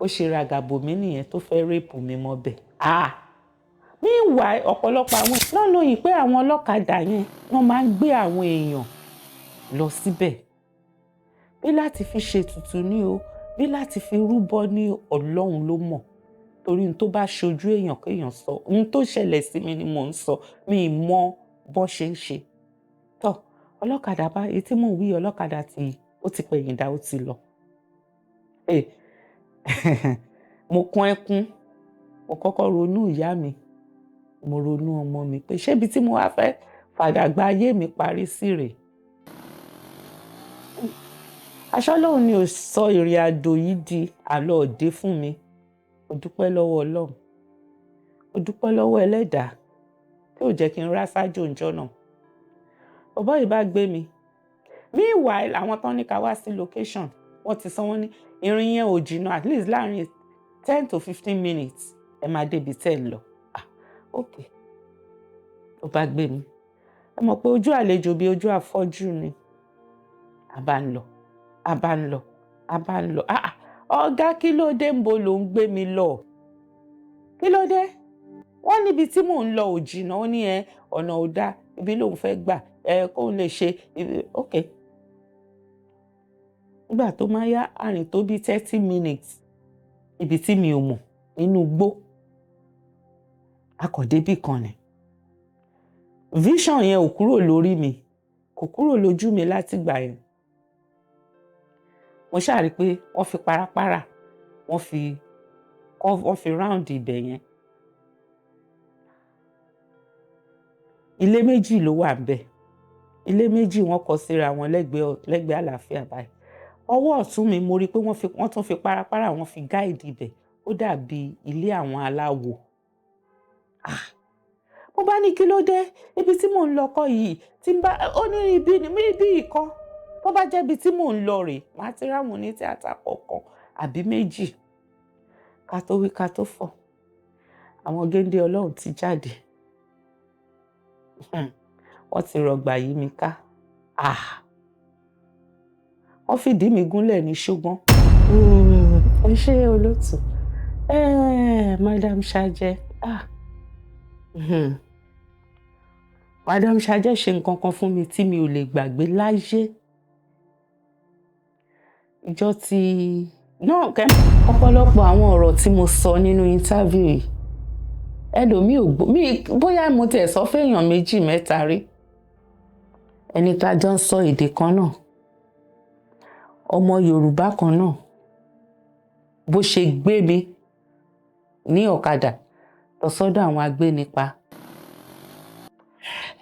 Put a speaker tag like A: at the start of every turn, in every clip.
A: ó ṣe ràgàbò mí nìyẹn tó fẹ́ rèpù mi mọ́bẹ̀. Meanwhile ọ̀pọ̀lọpọ̀ àwọn náà lóyìn pé àwọn ọlọ́kadà yẹn wọ́n máa ń gbé àwọn èèyàn lọ síbẹ̀ bí láti fi ṣètùtù ní o bí láti fi rúbọ ní Ọlọ́run ló mọ̀ torí ohun tó bá ṣojú èèyàn kéèyàn sọ ohun tó ṣẹlẹ̀ sí mi ni mò ń sọ mi ì mọ bó ṣe ń ṣe tọ́ ọlọ́kadà bá èyí tí mò ń wí ọlọ́kadà ó ti pẹ̀yìn dà ó ti lọ. Mo kún ẹkún mo kọ́kọ́ ronú ìyá mi mo ronú ọmọ mi pé ṣébi tí mo wá fẹ́ fàdàgbà ayé mi parí sí rèé. Aṣọ́lọ́run ni ò sọ ìrìn àjò yìí di àlọ́ òde fún mi. Mo dúpẹ́ lọ́wọ́ Ọlọ́run. Mo dúpẹ́ lọ́wọ́ Ẹlẹ́dàá tí ò jẹ́ kí n rá sájò ńjọ́ náà. Bọ̀bọ́ yìí bá gbé mi. Meanwhile àwọn tán ní ká wá sí location wọ́n ti sọ wọ́n ní ìrìn yẹn ò jìnnà at least láàrin 10 to 15 minutes ẹ máa débi tẹ́ ẹ lọ. Okay. Ó bá gbé mi. Ẹ mọ̀ pé ojú àlejò bí ojú afọ́jú ni. A bá ń lọ. Ọ̀gá kí ló dé ńbo ló ń gbé mi lọ? Kí ló dé? Wọ́n níbi tí mò ń lọ ò jìnnà ó ní ọ̀nà ò dá ibi lòun fẹ́ gbà kó lè ṣe okay. Nígbà tó máa yá àrìn tó bí 30 minutes ibi tí mi ò mọ̀ nínú igbó akọ̀débì kan ni. Vision yẹn ò kúrò lórí mi kò kúrò lójú mi láti gbà yẹn. Mo ṣáà rí pé wọ́n fi parapara wọ́n fi round ibẹ̀ yẹn. Ilé méjì ló wà ńbẹ̀. Ilé méjì wọ́n kọ síra wọn lẹ́gbẹ̀ẹ́ àlàáfíà báyìí. Ọwọ́ ọ̀tún mi mo rí pé wọ́n tún fi parapara wọ́n fi guide ibẹ̀ ó dàbí ilé àwọn aláwo. Mo bá ní kí ló dé ibi tí mò ń lọ kọ́ yìí ó ní ibi ìkọ́ tó bá jẹ́ ibi tí mò ń lọ rèé màá ti ráwọn ní tíátà kọ̀ọ̀kan àbí méjì ká tó wí ká tó fọ̀ àwọn géńdé Ọlọ́run ti jáde wọ́n ti rọgbà yí mi ká wọ́n fìdí mi gúnlẹ̀ ní ṣùgbọ́n ṣé olóòtú Madam Ṣàjẹ́ Madam Ṣàjẹ́ ṣe nǹkan kan fún mi tí mi ò lè gbàgbé láyé. Ìjọ tí náà ọ̀pọ̀lọpọ̀ àwọn ọ̀rọ̀ tí mo sọ nínú interview yìí ẹlòmíì ò gbọ́ bóyá mo tiẹ̀ sọ fẹ́yàn méjì mẹ́ta rí ẹni tá a jọ ń sọ èdè kan náà ọmọ Yorùbá kan náà bó ṣe gbé mi ní ọ̀kadà lọ sọ́dọ̀ àwọn agbénipa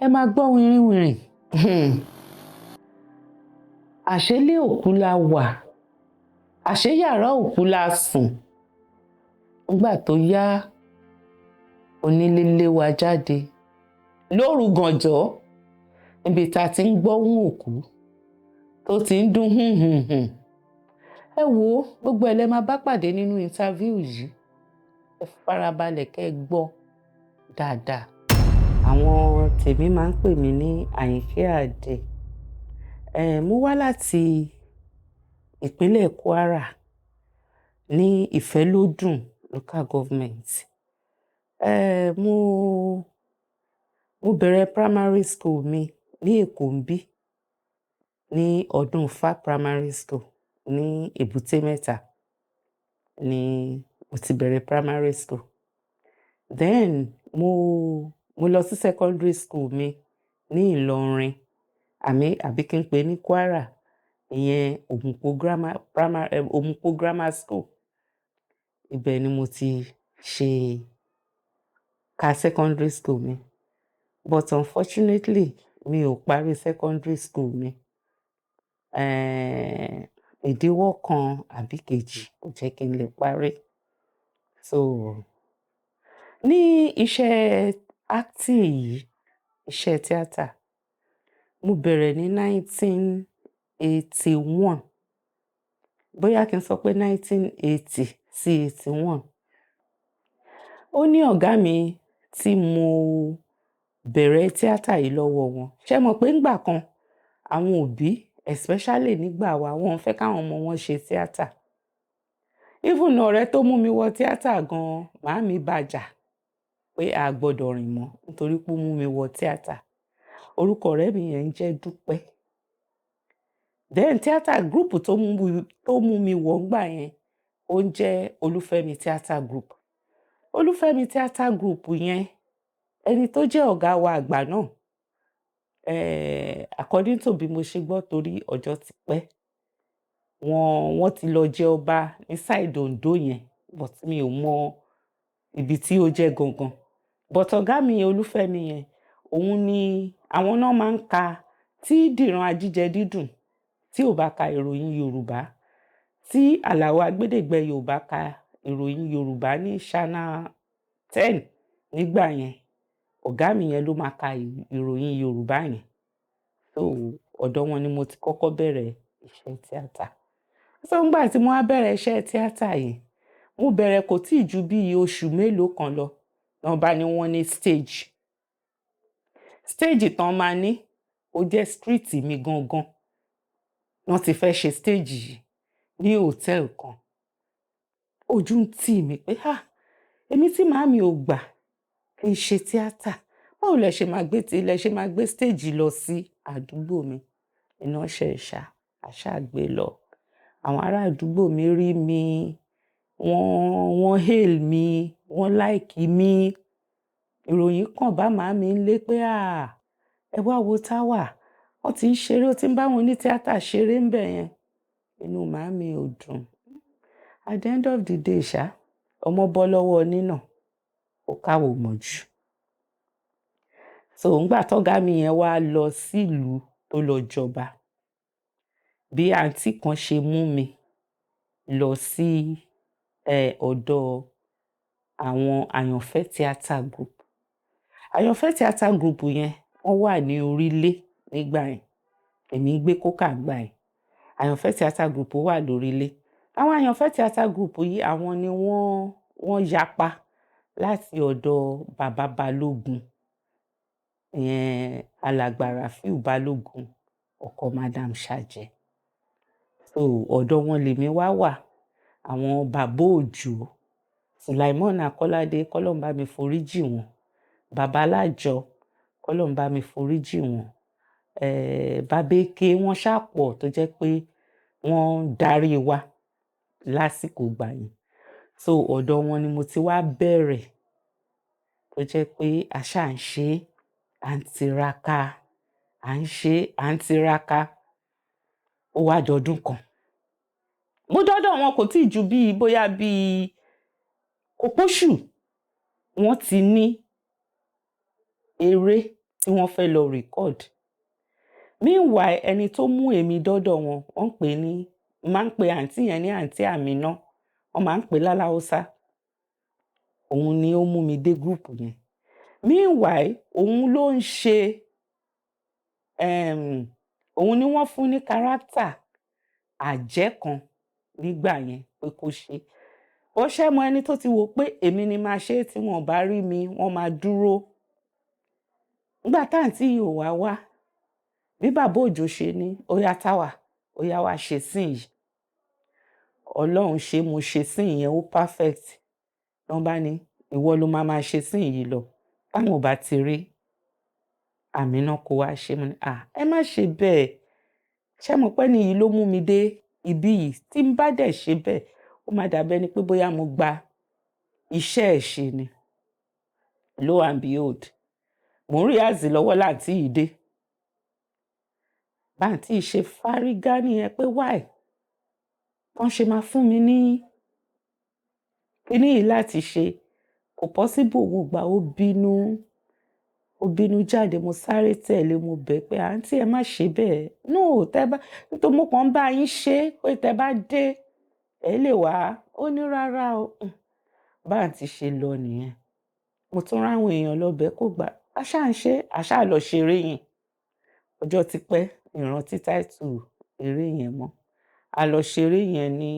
A: ẹ máa gbọ́ wìrìwìrì àṣélé òkú la wà àṣé yàrá òkú la sùn nígbà tó yá onílé lé wa jáde lóru gànjọ́ níbi tá a ti ń gbóhùn òkú tó ti ń dún ẹ wo gbogbo ẹ lẹ máa bá pàdé nínú interview yìí ẹ farabalẹ̀ kẹ́ ẹ gbọ́ dáadáa. Àwọn tèmi máa ń pè mí ní Àyìnkẹ́ Àdé mo wá láti ìpínlẹ̀ Kwara ní Ìfẹ́lódùn local government. Mo bẹ̀rẹ̀ primary school mi ní Èkó ńbí ní Ọdún-Ifá primary school ní Èbúté Mẹ́ta ni mo ti bẹ̀rẹ̀ primary school. Then mo lọ sí secondary school mi ní Ìlọrin àbí kí n pè ní Kwara ìyẹn Òmùpó grammar school ibẹ̀ ni mo ti ṣe ka secondary school mi but unfortunately mi ò parí secondary school mi ìdíwọ́ kan àbí kejì kò jẹ́ kí n lè parí. So ní iṣẹ́ acting yìí iṣẹ́ tíátà mo bẹ̀rẹ̀ ní 1981 bóyá kí n sọ pé 1980 sí 81. Ó ní ọ̀gá mi tí mo bẹ̀rẹ̀ tíátà yìí lọ́wọ́ wọn ṣé mọ̀ pé ńgbà kan àwọn òbí especially nígbà wa wọ́n fẹ́ káwọn ọmọ wọn ṣe tíátà even ọ̀rẹ́ tó mú mi wọ tíátà gan màámi bàjà pé a gbọ́dọ̀ rìn mọ́ nítorí pé ó mú mi wọ tíátà. Orúkọ ọ̀rẹ́ mi yẹn ń jẹ́ Dúpẹ́. Then tíátà group tó mú mi wọ̀ ńgbà yẹn ó ń jẹ́ Olúfẹ́mi Theatre Group. Olúfẹ́mi Theatre Group yẹn ẹni tó jẹ́ ọ̀gá wa àgbà náà according to bí mo ṣe gbọ́ torí ọjọ́ ti pẹ́ wọ́n ti lọ jẹ ọba ní side Ondo yẹn but mi ò mọ ibi tí ó jẹ́ gangan. But ọ̀gá mi Olúfẹ́mi yẹn òun ni àwọn náà máa ń ka tí Dìran Ajíjẹ Dídùn tí ò bá ka ìròyìn Yorùbá, tí Àlàó Agbédègbẹ Yorùbá ka ìròyìn Yorùbá ní Channel 10 nígbà yẹn, ọ̀gá mi yẹn ló máa ka ìròyìn Yorùbá yẹn. So ọ̀dọ̀ wọn ni mo ti kọ́kọ́ bẹ̀rẹ̀ iṣẹ́ tíátà. So nígbà tí mo wá bẹ̀rẹ̀ iṣẹ́ tíátà yìí, mo bẹ̀rẹ̀ kò tíì ju bí oṣù mélòó kan lọ. Wọ́n bá ní wọ́n ní stage. Stage tán máa ní ó jẹ́ street mi gangan. Wọ́n ti fẹ́ ṣe stage yìí ní hòtẹ́ẹ̀lì kan. Ojú ń tì mí pé èmi tí màámi ò gbà kí n ṣe tíátà. Báwo lẹ ṣe máa gbé stage lọ sí àdúgbò mi? Iná ṣẹ̀ṣà, àṣà gbé lọ. Àwọn ará àdúgbò mi rí mi, wọ́n hail mi, wọ́n like mi. Ìròyìn kan bá màámi lé pé ẹ wá wo Táwà, wọ́n ti ń ṣeré, ó ti ń bá wọn ní tíátà ṣeré ń bẹ̀ yẹn. Inú màámi ò dùn. At the end of the day ọmọ bọ́ lọ́wọ́ nínà, ó káwọ́ mọ̀jú. So ńgbà tọ́gá mi yẹn wá lọ sílùú tó lọ jọba, bí àǹtí kan ṣe mú mi lọ sí ọ̀dọ̀ àwọn Àyànfẹ́ Theatre Group. Àyànfẹ́ Theatre Group yẹn wọ́n wà ní Orílé nígbà yẹn. Èmi ń gbé Kókà ńgbà yẹn. Àyànfẹ́ Theatre Group wà lórílé. Àwọn Àyànfẹ́ Theatre Group yìí àwọn ni wọ́n yapa láti ọ̀dọ̀ bàbá Balógun, Alàgbà Ràfíù Balógun, ọkọ Madam Ṣàjẹ́. So ọ̀dọ̀ wọn lèmi wá wà. Àwọn Bàbá Òjó, Sùláìmọ́nù Akọ́ládé, k'Ọlọ́run bá mi foríjì wọ́n. Bàbá Lájọ, k'Ọlọ́run bá mi foríjì wọ́n. Bàbá Eke, wọ́n ṣàpọ̀ tó jẹ́ pé wọ́n darí wa lásìkò ìgbà yẹn. So ọ̀dọ̀ wọn ni mo ti wá bẹ̀rẹ̀ tó jẹ́ pé àṣà ń ṣe à ń tiraka, à ń ṣe à ń tiraka. Ó wá dọdún kan. Mo dọ́dọ̀ wọn kò tíì ju bóyá kò póṣù. Wọ́n ti ní eré tí wọ́n fẹ́ lọ record. Meanwhile ẹni tó mú èmi dọ́dọ̀ wọn, máa ń pe àǹtí yẹn ní àǹtí Àmínà. Wọ́n máa ń pè láláúsá. Òun ni ó mú mi dé group yẹn. Meanwhile òun ló ń ṣe òun ni wọ́n fún ní character àjẹ́ kan nígbà yẹn pé kó ṣe. Ó ṣẹ́ mọ ẹni tó ti wò pé èmi ni máa ṣe tí wọ́n bá rí mi, wọ́n máa dúró. Nígbà táǹtí yìí ò wá, bí Bàbá Òjó ṣe ní, ó yá Táwà, ó yá wá ṣe scene yìí. Ọlọ́run ṣe mo ṣe scene yẹn ó perfect. Wọ́n bá ní ìwọ ló máa ṣe scene yìí lọ. Táwọn ò bá ti rí Àmínà kó wá ṣe. Mo ní ẹ má ṣe bẹ́ẹ̀. Ṣé mo pé nìyí ló mú mi dé ibí yìí? Tí n bá dẹ̀ ṣe bẹ́ẹ̀, ó máa dàbẹ́ ni pé bóyá mo gba iṣẹ́ ẹ̀ ṣe ni. Lo and behold, mò ń rehearse lọ́wọ́ láǹtí yìí dé. Báǹtí ṣe fárígá nìyẹn pé why? Wọ́n ṣe máa fún mi ní kíní yìí láti ṣe. Kò possible òun gbà, ó bínú jáde. Mo sáré tẹ̀lé, mo bẹ̀ pé àǹtí ẹ má ṣe bẹ́ẹ̀. No, nítorí mo kàn ń bá yín ṣe pé tẹ́ bá dé ẹ lè wá. Ó ní rárá o. Báǹtí ṣe lọ nìyẹn. Mo tún ráwọn èèyàn lọ bẹ̀ kó gbà. Àṣà ń ṣe, àṣà lọ ṣeré yẹn. Ọjọ́ ti pẹ́, ìrántí title eré yẹn mọ́. A lọ ṣeré yẹn ní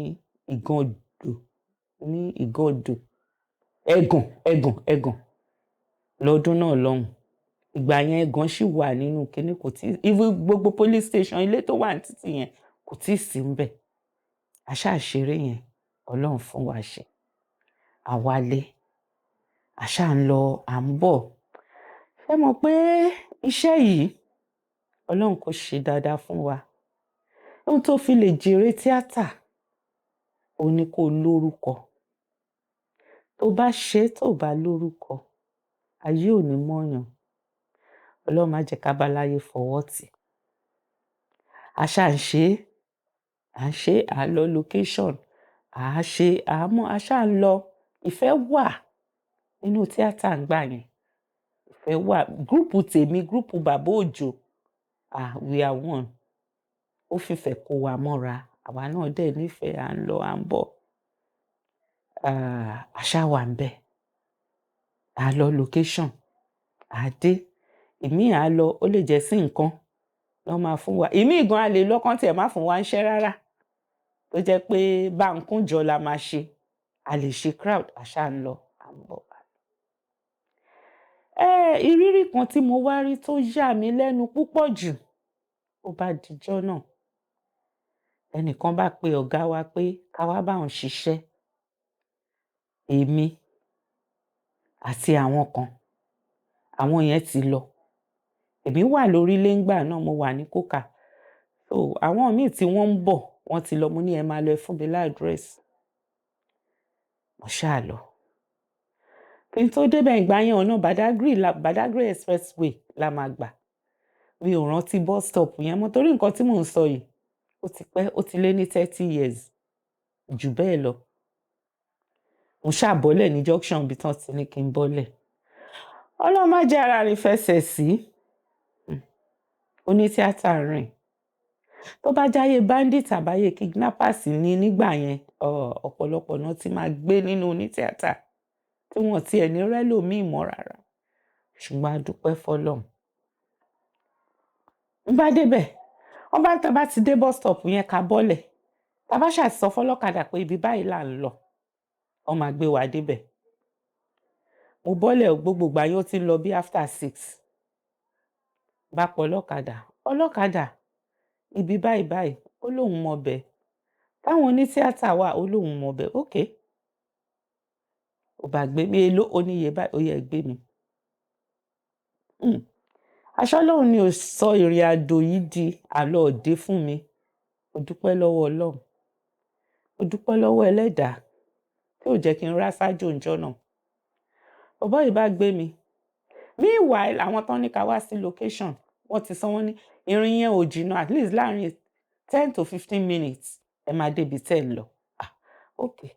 A: Ìgàndò. Ẹ̀gàn lọ́dún náà lọ́hùn. Ìgbà yẹn Ẹ̀gàn ṣì wà nínú kíní, kò tí gbogbo police station ilé tó wà ní títì yẹn kò tíì sí ńbẹ̀. Àṣà ṣeré yẹn Ọlọ́run fún wa ṣe àwálé àṣà ń lọ à ń bọ̀. Ẹ mọ̀ pé iṣẹ́ yìí Ọlọ́run kò ṣe dáadáa fún wa. Ohun tó fi lè jèrè tíátà ò ní kó lórúkọ. Tó bá ṣe tó bá lórúkọ ayé ò ní mọ̀yàn. Ọlọ́run má jẹ́ ká bá láyé fọwọ́ tì. Àṣà ń ṣe à ń lọ location àṣà ń lọ. Ìfẹ́ wà nínú tíátà ńgbà yẹn. Ìfẹ́ wà. Gúrúùpù tèmi, gúrúùpù Bàbá Òjó, we are one. Ó fìfẹ́ kó wa mọ́ra. Àwa náà dẹ̀ nífẹ̀ẹ́ à ń lọ à ń bọ̀. Àṣà wà ńbẹ̀. À lọ location, à dé. Ìmíì à lọ ó lè jẹ́ sí nǹkan lọ́ máa fún wa. Ìmíì gan a lè lọ kán tiẹ̀ má fún wa ńṣẹ́ rárá. Tó jẹ́ pé báńkújọ la máa ṣe. A lè ṣe crowd àṣà ń lọ à ń bọ̀. Ìrírí kan tí mo wá rí tó yà mí lẹ́nu púpọ̀ jù ó bá dijọ́ náà. Ẹnìkan bá pe ọ̀gá wa pé ká wá bá òun ṣiṣẹ́. Èmi àti àwọn kan. Àwọn yẹn ti lọ. Èmi wà lórílé ńgbà náà, mo wà ní kókà. So àwọn míì tí wọ́n ń bọ̀ wọ́n ti lọ. Mo ní ẹ máa lọ ẹ fún mi ládírẹ́sì. Mo ṣáà lọ. Kí n tó débẹ̀ ìgbà yẹn ọ̀nà Badagry expressway la máa gbà. Mi ò rántí bus stop yẹn mọ́ torí nǹkan tí mò ń sọ yìí ó ti pẹ́, ó ti lé ní 30 years jù bẹ́ẹ̀ lọ. Mo ṣáà bọ́lẹ̀ ní junction ibi tán ti ní kí n bọ́lẹ̀. Ọlọ́run má jẹ́ ara rìn fẹsẹ̀ sí. Onítíátà rìn. Tó bá jáyé bandit àbáyé kidnappers ní nígbà yẹn, ọ̀pọ̀lọpọ̀ náà ti máa gbé nínú onítíátà tí wọ́n ti ẹ̀ ní rẹ́lòmíì mọ́ rárá. Ṣùgbọ́n a dúpẹ́ f'Ọlọ́run. N bá débẹ̀, wọ́n bá tá bá ti dé bus stop yẹn ká bọ́lẹ̀. Tá bá ṣáà sọ fọ́lọ́kadà pé ibi báyìí là ń lọ, wọ́n máa gbé wa débẹ̀. Mo bọ́lẹ̀ gbogbo ìgbà yẹn ó ti ń lọ bí after 6. Bá pọ̀ ọlọ́kadà ibi báyìí báyìí ó lóun mọ bẹ̀. Táwọn onítíátà wà ó lóun mọ bẹ̀. Okay. Ó bá gbé mi èló oníye báyìí ó yẹ gbé mi. Àṣọ Ọlọ́run ni ò sọ ìrìn àjò yìí di àlọ́ òde fún mi. Mo dúpẹ́ lọ́wọ́ Ọlọ́run. Mo dúpẹ́ lọ́wọ́ Ẹlẹ́dàá tí ò jẹ́ kí n rá sájò ńjọ́ náà. Bọ̀bọ́ yìí bá gbé mi. Meanwhile àwọn tán ní ká wá sí location wọ́n ti sọ wọ́n ní ìrìn yẹn ò jìnnà at least láàrin 10 to 15 minutes ẹ máa débi tẹ́ ẹ lọ. Okay.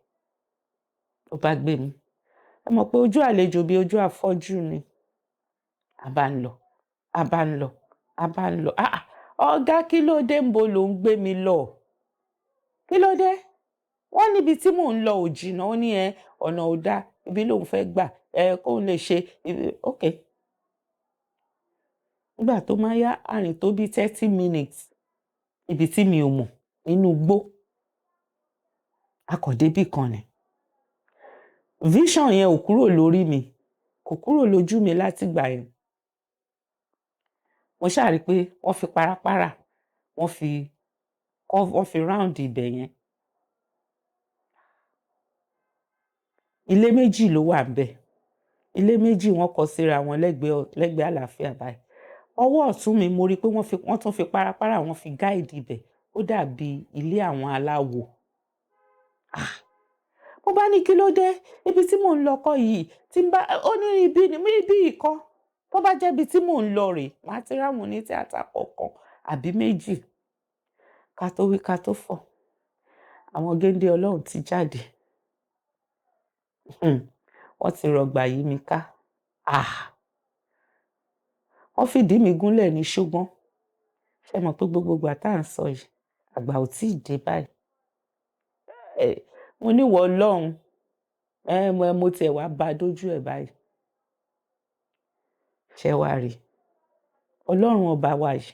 A: Ó bá gbé mi. Ẹ mọ̀ pé ojú àlejò bí ojú afọ́jú ni. A bá ń lọ. Ọ̀gá kí ló dé ńbo ló ń gbé mi lọ? Kí ló dé? Wọ́n níbi tí mò ń lọ ò jìnnà. Ó ní ọ̀nà ò dá ibi lòun fẹ́ gbà kóun lè ṣe okay. Nígbà tó máa yá àrìn tó bí 30 minutes ibi tí mi ò mọ̀ nínú igbó. A kò débì kan ni. Vision yẹn ò kúrò lórí mi. Kò kúrò lójú mi látìgbà yẹn. Mo ṣáà rí pé wọ́n fi parapara wọ́n fi round ibẹ̀ yẹn. Ilé méjì ló wà ńbẹ̀. Ilé méjì wọ́n kọ síra wọn lẹ́gbẹ̀ẹ́ àlàáfíà báyìí. Ọwọ́ ọ̀tún mi mo rí pé wọ́n tún fi parapara wọ́n fi guide ibẹ̀. Ó dàbí ilé àwọn aláwo. Mo bá ní kí ló dé? Ibi tí mò ń lọ kọ́ yìí ó ní ibi ìkọ́. Tó bá jẹ́ ibi tí mò ń lọ rèé, màá ti ráwọn onítíátà kọ̀ọ̀kan àbí méjì. Ká tó wí ká tó fọ̀. Àwọn géńdé Ọlọ́run ti jáde. Wọ́n ti rọ̀gbà yí mi ká. Wọ́n fìdí mi gúnlẹ̀ ní ṣógbọ́n. Ṣé ẹ mọ̀ pé gbogbo ìgbà tá à ń sọ yìí àgbà ò tíì dé báyìí. Mo ní ìwọ Ọlọ́run mo tiẹ̀ wá bá dójú ẹ̀ báyìí. Ṣé wá rí? Ọlọ́run ọba wa yìí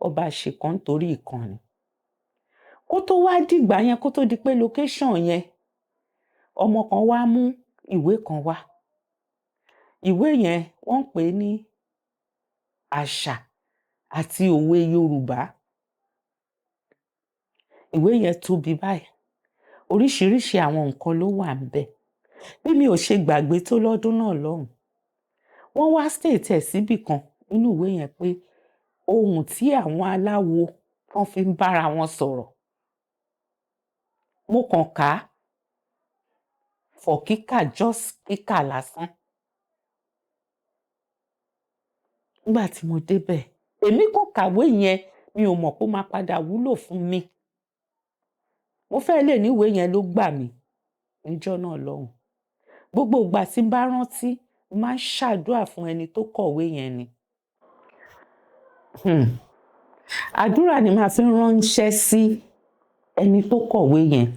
A: ọba ṣèkan nítorí ìkan ni. Kó tó wá dìgbà yẹn kó tó di pé location yẹn ọmọ kan wá mú ìwé kan wá. Ìwé yẹn wọ́n ń pè ní àṣà àti òwe Yorùbá. Ìwé yẹn tóbi báyìí. oríṣiríṣi àwọn nǹkan ló wà ńbẹ̀. Bí mi ò ṣe gbàgbé tó lọ́dún náà lọ́hùn, wọ́n wá state ẹ̀ síbì kan nínú ìwé yẹn pé ohùn tí àwọn aláwo wọ́n fi ń bára wọn sọ̀rọ̀. Mo kàn kà á for kíkà, just kíkà lásán. Nígbà tí mo débẹ̀, èmi kàn kàwé yẹn, mi ò mọ̀ pé ó máa padà wúlò fún mi. Mo fẹ́ lè ní ìwé yẹn ló gbà mí níjọ́ náà lọ́hùn. Gbogbo ìgbà tí n bá rántí, mo máa ń ṣàdúrà fún ẹni tó kọ̀wé yẹn ni. Àdúrà ni màá fi ránṣẹ́ sí ẹni tó kọ̀wé yẹn.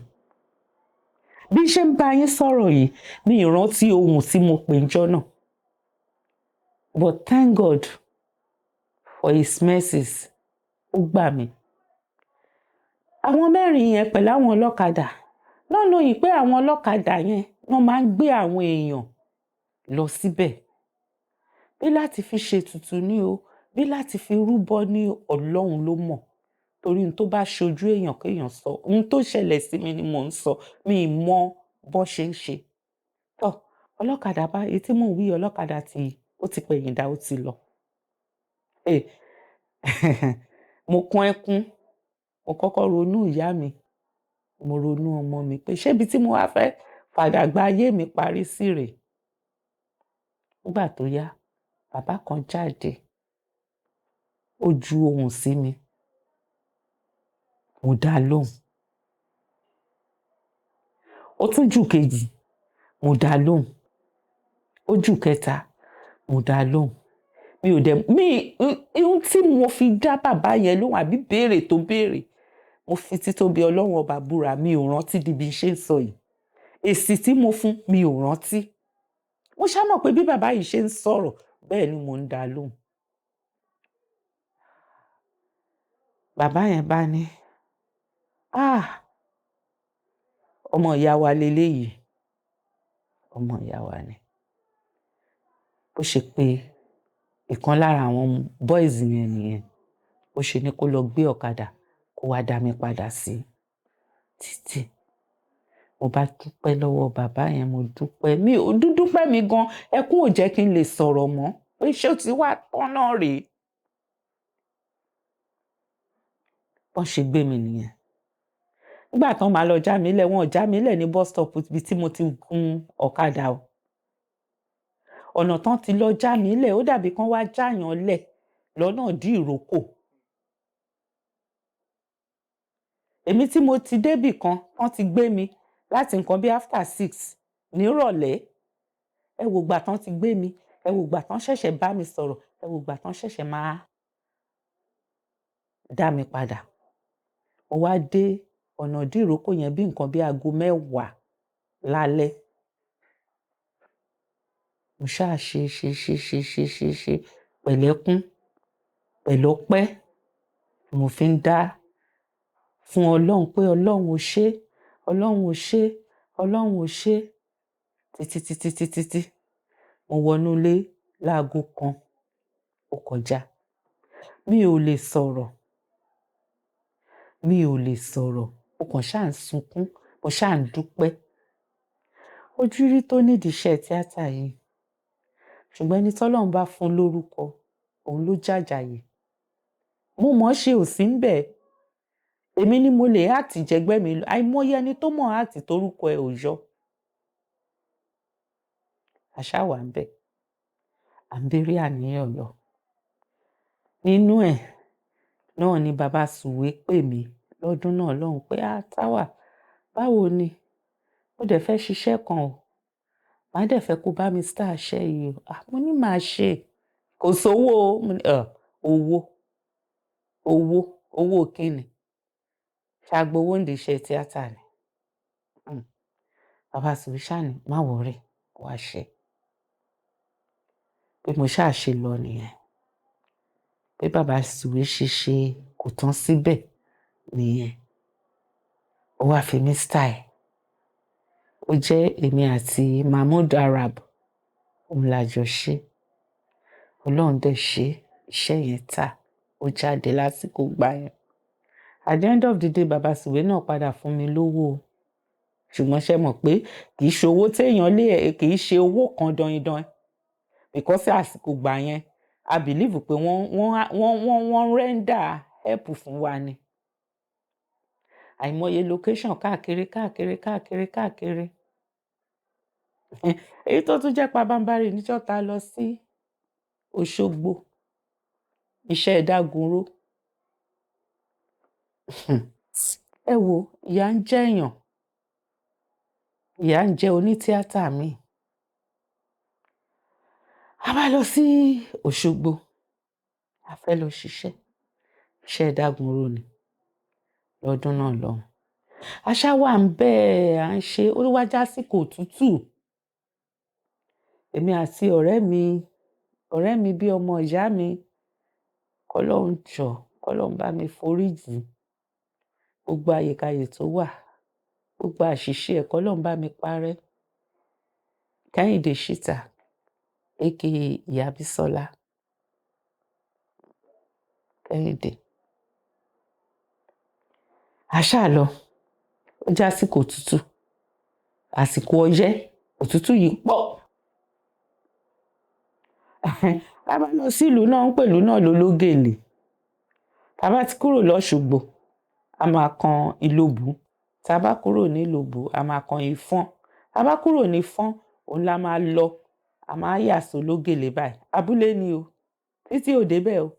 A: Bí ṣe ń bá yín sọ̀rọ̀ yìí, mi ì rántí ohùn tí mo pè níjọ́ náà. But thank God for his mercies. Ó gbà mí. Àwọn mẹ́rin yẹn pẹ̀lú àwọn ọlọ́kadà. Lọ́nà yìí pé àwọn ọlọ́kadà yẹn wọ́n máa ń gbé àwọn èèyàn lọ síbẹ̀. Bí láti fi ṣètùtù ni o, bí láti fi rúbọ ní Ọlọ́run ló mọ̀. Torí ohun tó bá ṣojú èèyàn kéèyàn sọ. Ohun tó ṣẹlẹ̀ sí mi ni mò ń sọ. Mi ì mọ bó ṣe ń ṣe. Tọ́ ọlọ́kadà bá, èyí tí mò ń wí ọlọ́kadà ó ti pẹ̀yìndà, ó ti lọ. Mo kún ẹkún. Mo kọ́kọ́ ronú ìyá mi. Mo ronú ọmọ mi pé ṣé ibi tí mo wá fẹ́ fàdàgbà ayé mi parí sí rèé. Nígbà tó yá, bàbá kan jáde. Ó ju ohùn sí mi. Mo dá a lóhùn. Ó tún jù kejì. Mo dá a lóhùn. Ó jù kẹta. Mo dá a lóhùn. Ohun tí mo fi dá bàbá yẹn lóhùn àbí béèrè tó béèrè, mo fi títóbi Ọlọ́run ọba búra, mi ò rántí di bí ṣe ń sọ yìí. Èsì tí mo fún, mi ò rántí. Mo ṣá mọ̀ pé bí bàbá yìí ṣe ń sọ̀rọ̀, bẹ́ẹ̀ ni mò ń dá a lóhùn. Bàbá yẹn bá ní, ọmọ ìyá wa leléyìí. Ọmọ ìyá wa ni. Bó ṣe pé ìkan lára àwọn boys yẹn nìyẹn. Bó ṣe ní kó lọ gbé ọ̀kadà kó wá dá mi padà sí títì. Mo bá dúpẹ́ lọ́wọ́ bàbá yẹn, mo dúpẹ́. Dúdúpẹ́ mi gan, ẹkún ò jẹ́ kí n lè sọ̀rọ̀ mọ́. Pé ṣé ó ti wá tán náà rèé. Bọ́n ṣe gbé mi nìyẹn. Nígbà tán máa lọ já mi lẹ̀, wọn ò já mi lẹ̀ ní bus stop ibi tí mo ti gun ọ̀kadà o. Ọ̀nà tán ti lọ já mi lẹ̀, ó dàbí kán wá jáàyàn lẹ̀ lọ́nà dí ìrókò. Èmi tí mo ti débì kan, wọ́n ti gbé mi láti nǹkan bí after 6 nírọ̀lẹ́. Ẹ wo ìgbà tán ti gbé mi, ẹ wo ìgbà tán ṣẹ̀ṣẹ̀ bá mi sọ̀rọ̀, ẹ wo ìgbà tán ṣẹ̀ṣẹ̀ máa dá mi padà. Mo wá dé ọ̀nà dí ìrókò yẹn bí nǹkan bí aago 10 lálẹ́. Mo ṣáà ṣe pẹ̀lẹ́kún, pẹ̀lọ́pẹ́. Mo fi ń dá fún Ọlọ́run pé Ọlọ́run ò ṣé, Ọlọ́run ò ṣé, Ọlọ́run ò ṣé. Títí. Mo wọnú ilé láago 1 ó kọjá. Mi ò lè sọ̀rọ̀. Mo kàn ṣáà ń sunkún, mo ṣáà ń dúpẹ́. Ojú rí tó nídìí iṣẹ́ tíátà yìí. Ṣùgbọ́n ẹni tọ́lọ́run bá fún lórúkọ, òun ló jàjàyè. Mo mọ̀ ọ́ ṣe ò sí ńbẹ̀. Èmi ni mo lè act jẹgbẹ́ mi lọ. Àìmọye ẹni tó mọ̀ act torúkọ ẹ̀ ò yọ. A ṣáà wà ńbẹ̀. À ń béré àníyàn lọ. Nínú ẹ̀ náà ni bàbá Sùwé pè mí lọ́dún náà lọ́hùn pé Táwà, báwo ni? Mo dẹ̀ fẹ́ ṣiṣẹ́ kan o. Màá dẹ̀ fẹ́ kó bá mi star iṣẹ́ yìí o. Mo ní màá ṣe. Kò sówó o. Mo ní owó kí ni? Ṣá gbowó ńdìí iṣẹ́ tíátà ni. Bàbá Sùwé ṣáà ní má worry, wá ṣe. Bí mo ṣáà ṣe lọ nìyẹn. Bí bàbá Sùwé ṣe kò tán síbẹ̀ nìyẹn. Ó wá fi mí star ẹ̀. Ó jẹ́ èmi àti Mahmood Arab, òun la jọ ṣe. Ọlọ́run dẹ̀ ṣe iṣẹ́ yẹn tà. Ó jáde lásìkò gbà yẹn. At the end of the day, bàbá Sùwé náà padà fún mi lówó o. ṣùgbọ́n ṣe mọ̀ pé kì í ṣe owó téèyàn kì í ṣe owó kan dandan because àsìkò gbà yẹn I believe pé wọ́n render help fún wa ni àìmọye location káàkiri èyí tó tún jẹ́ pabambarì níjọ́ tá lọ sí Òṣogbo iṣẹ́ Dágunró ẹ wo ìyà ń jẹ èèyàn ìyà ń jẹ onítíátà mi a bá lọ sí Òṣogbo a fẹ́ lọ ṣiṣẹ́ iṣẹ́ Dágunró ni lọ́dún náà lọ́hùn àṣà wà ń bẹ́ẹ̀ à ń ṣe olúwájá àsìkò òtútù èmi àti ọ̀rẹ́ mi bí ọmọ ìyá mi kọ́lọ́hún jọ̀ọ́ kọ́lọ́hún bá mi foríjì gbogbo àyèkáyè tó wà gbogbo àṣìṣe ẹ̀ kọ́lọ́hún bá mi parẹ́ Kẹ́hìndé Ṣítà aka Ìyá Bísọ́lá Kẹ́hìndé àṣà lọ ó jẹ́ àsìkò òtútù àsìkò ọyẹ́ òtútù yìí pọ̀ a bá lọ sí ìlú náà ń pèlú náà lólógèlè tá bá ti kúrò lọ́ṣogbo a máa kan Ìlobù tá bá kúrò ní Ìlobù a máa kan Ìfọ́n tá bá kúrò ní Ìfọ́n òun la máa lọ a máa yà sólógèlè báyìí abúlé ni o títí ò débẹ̀ o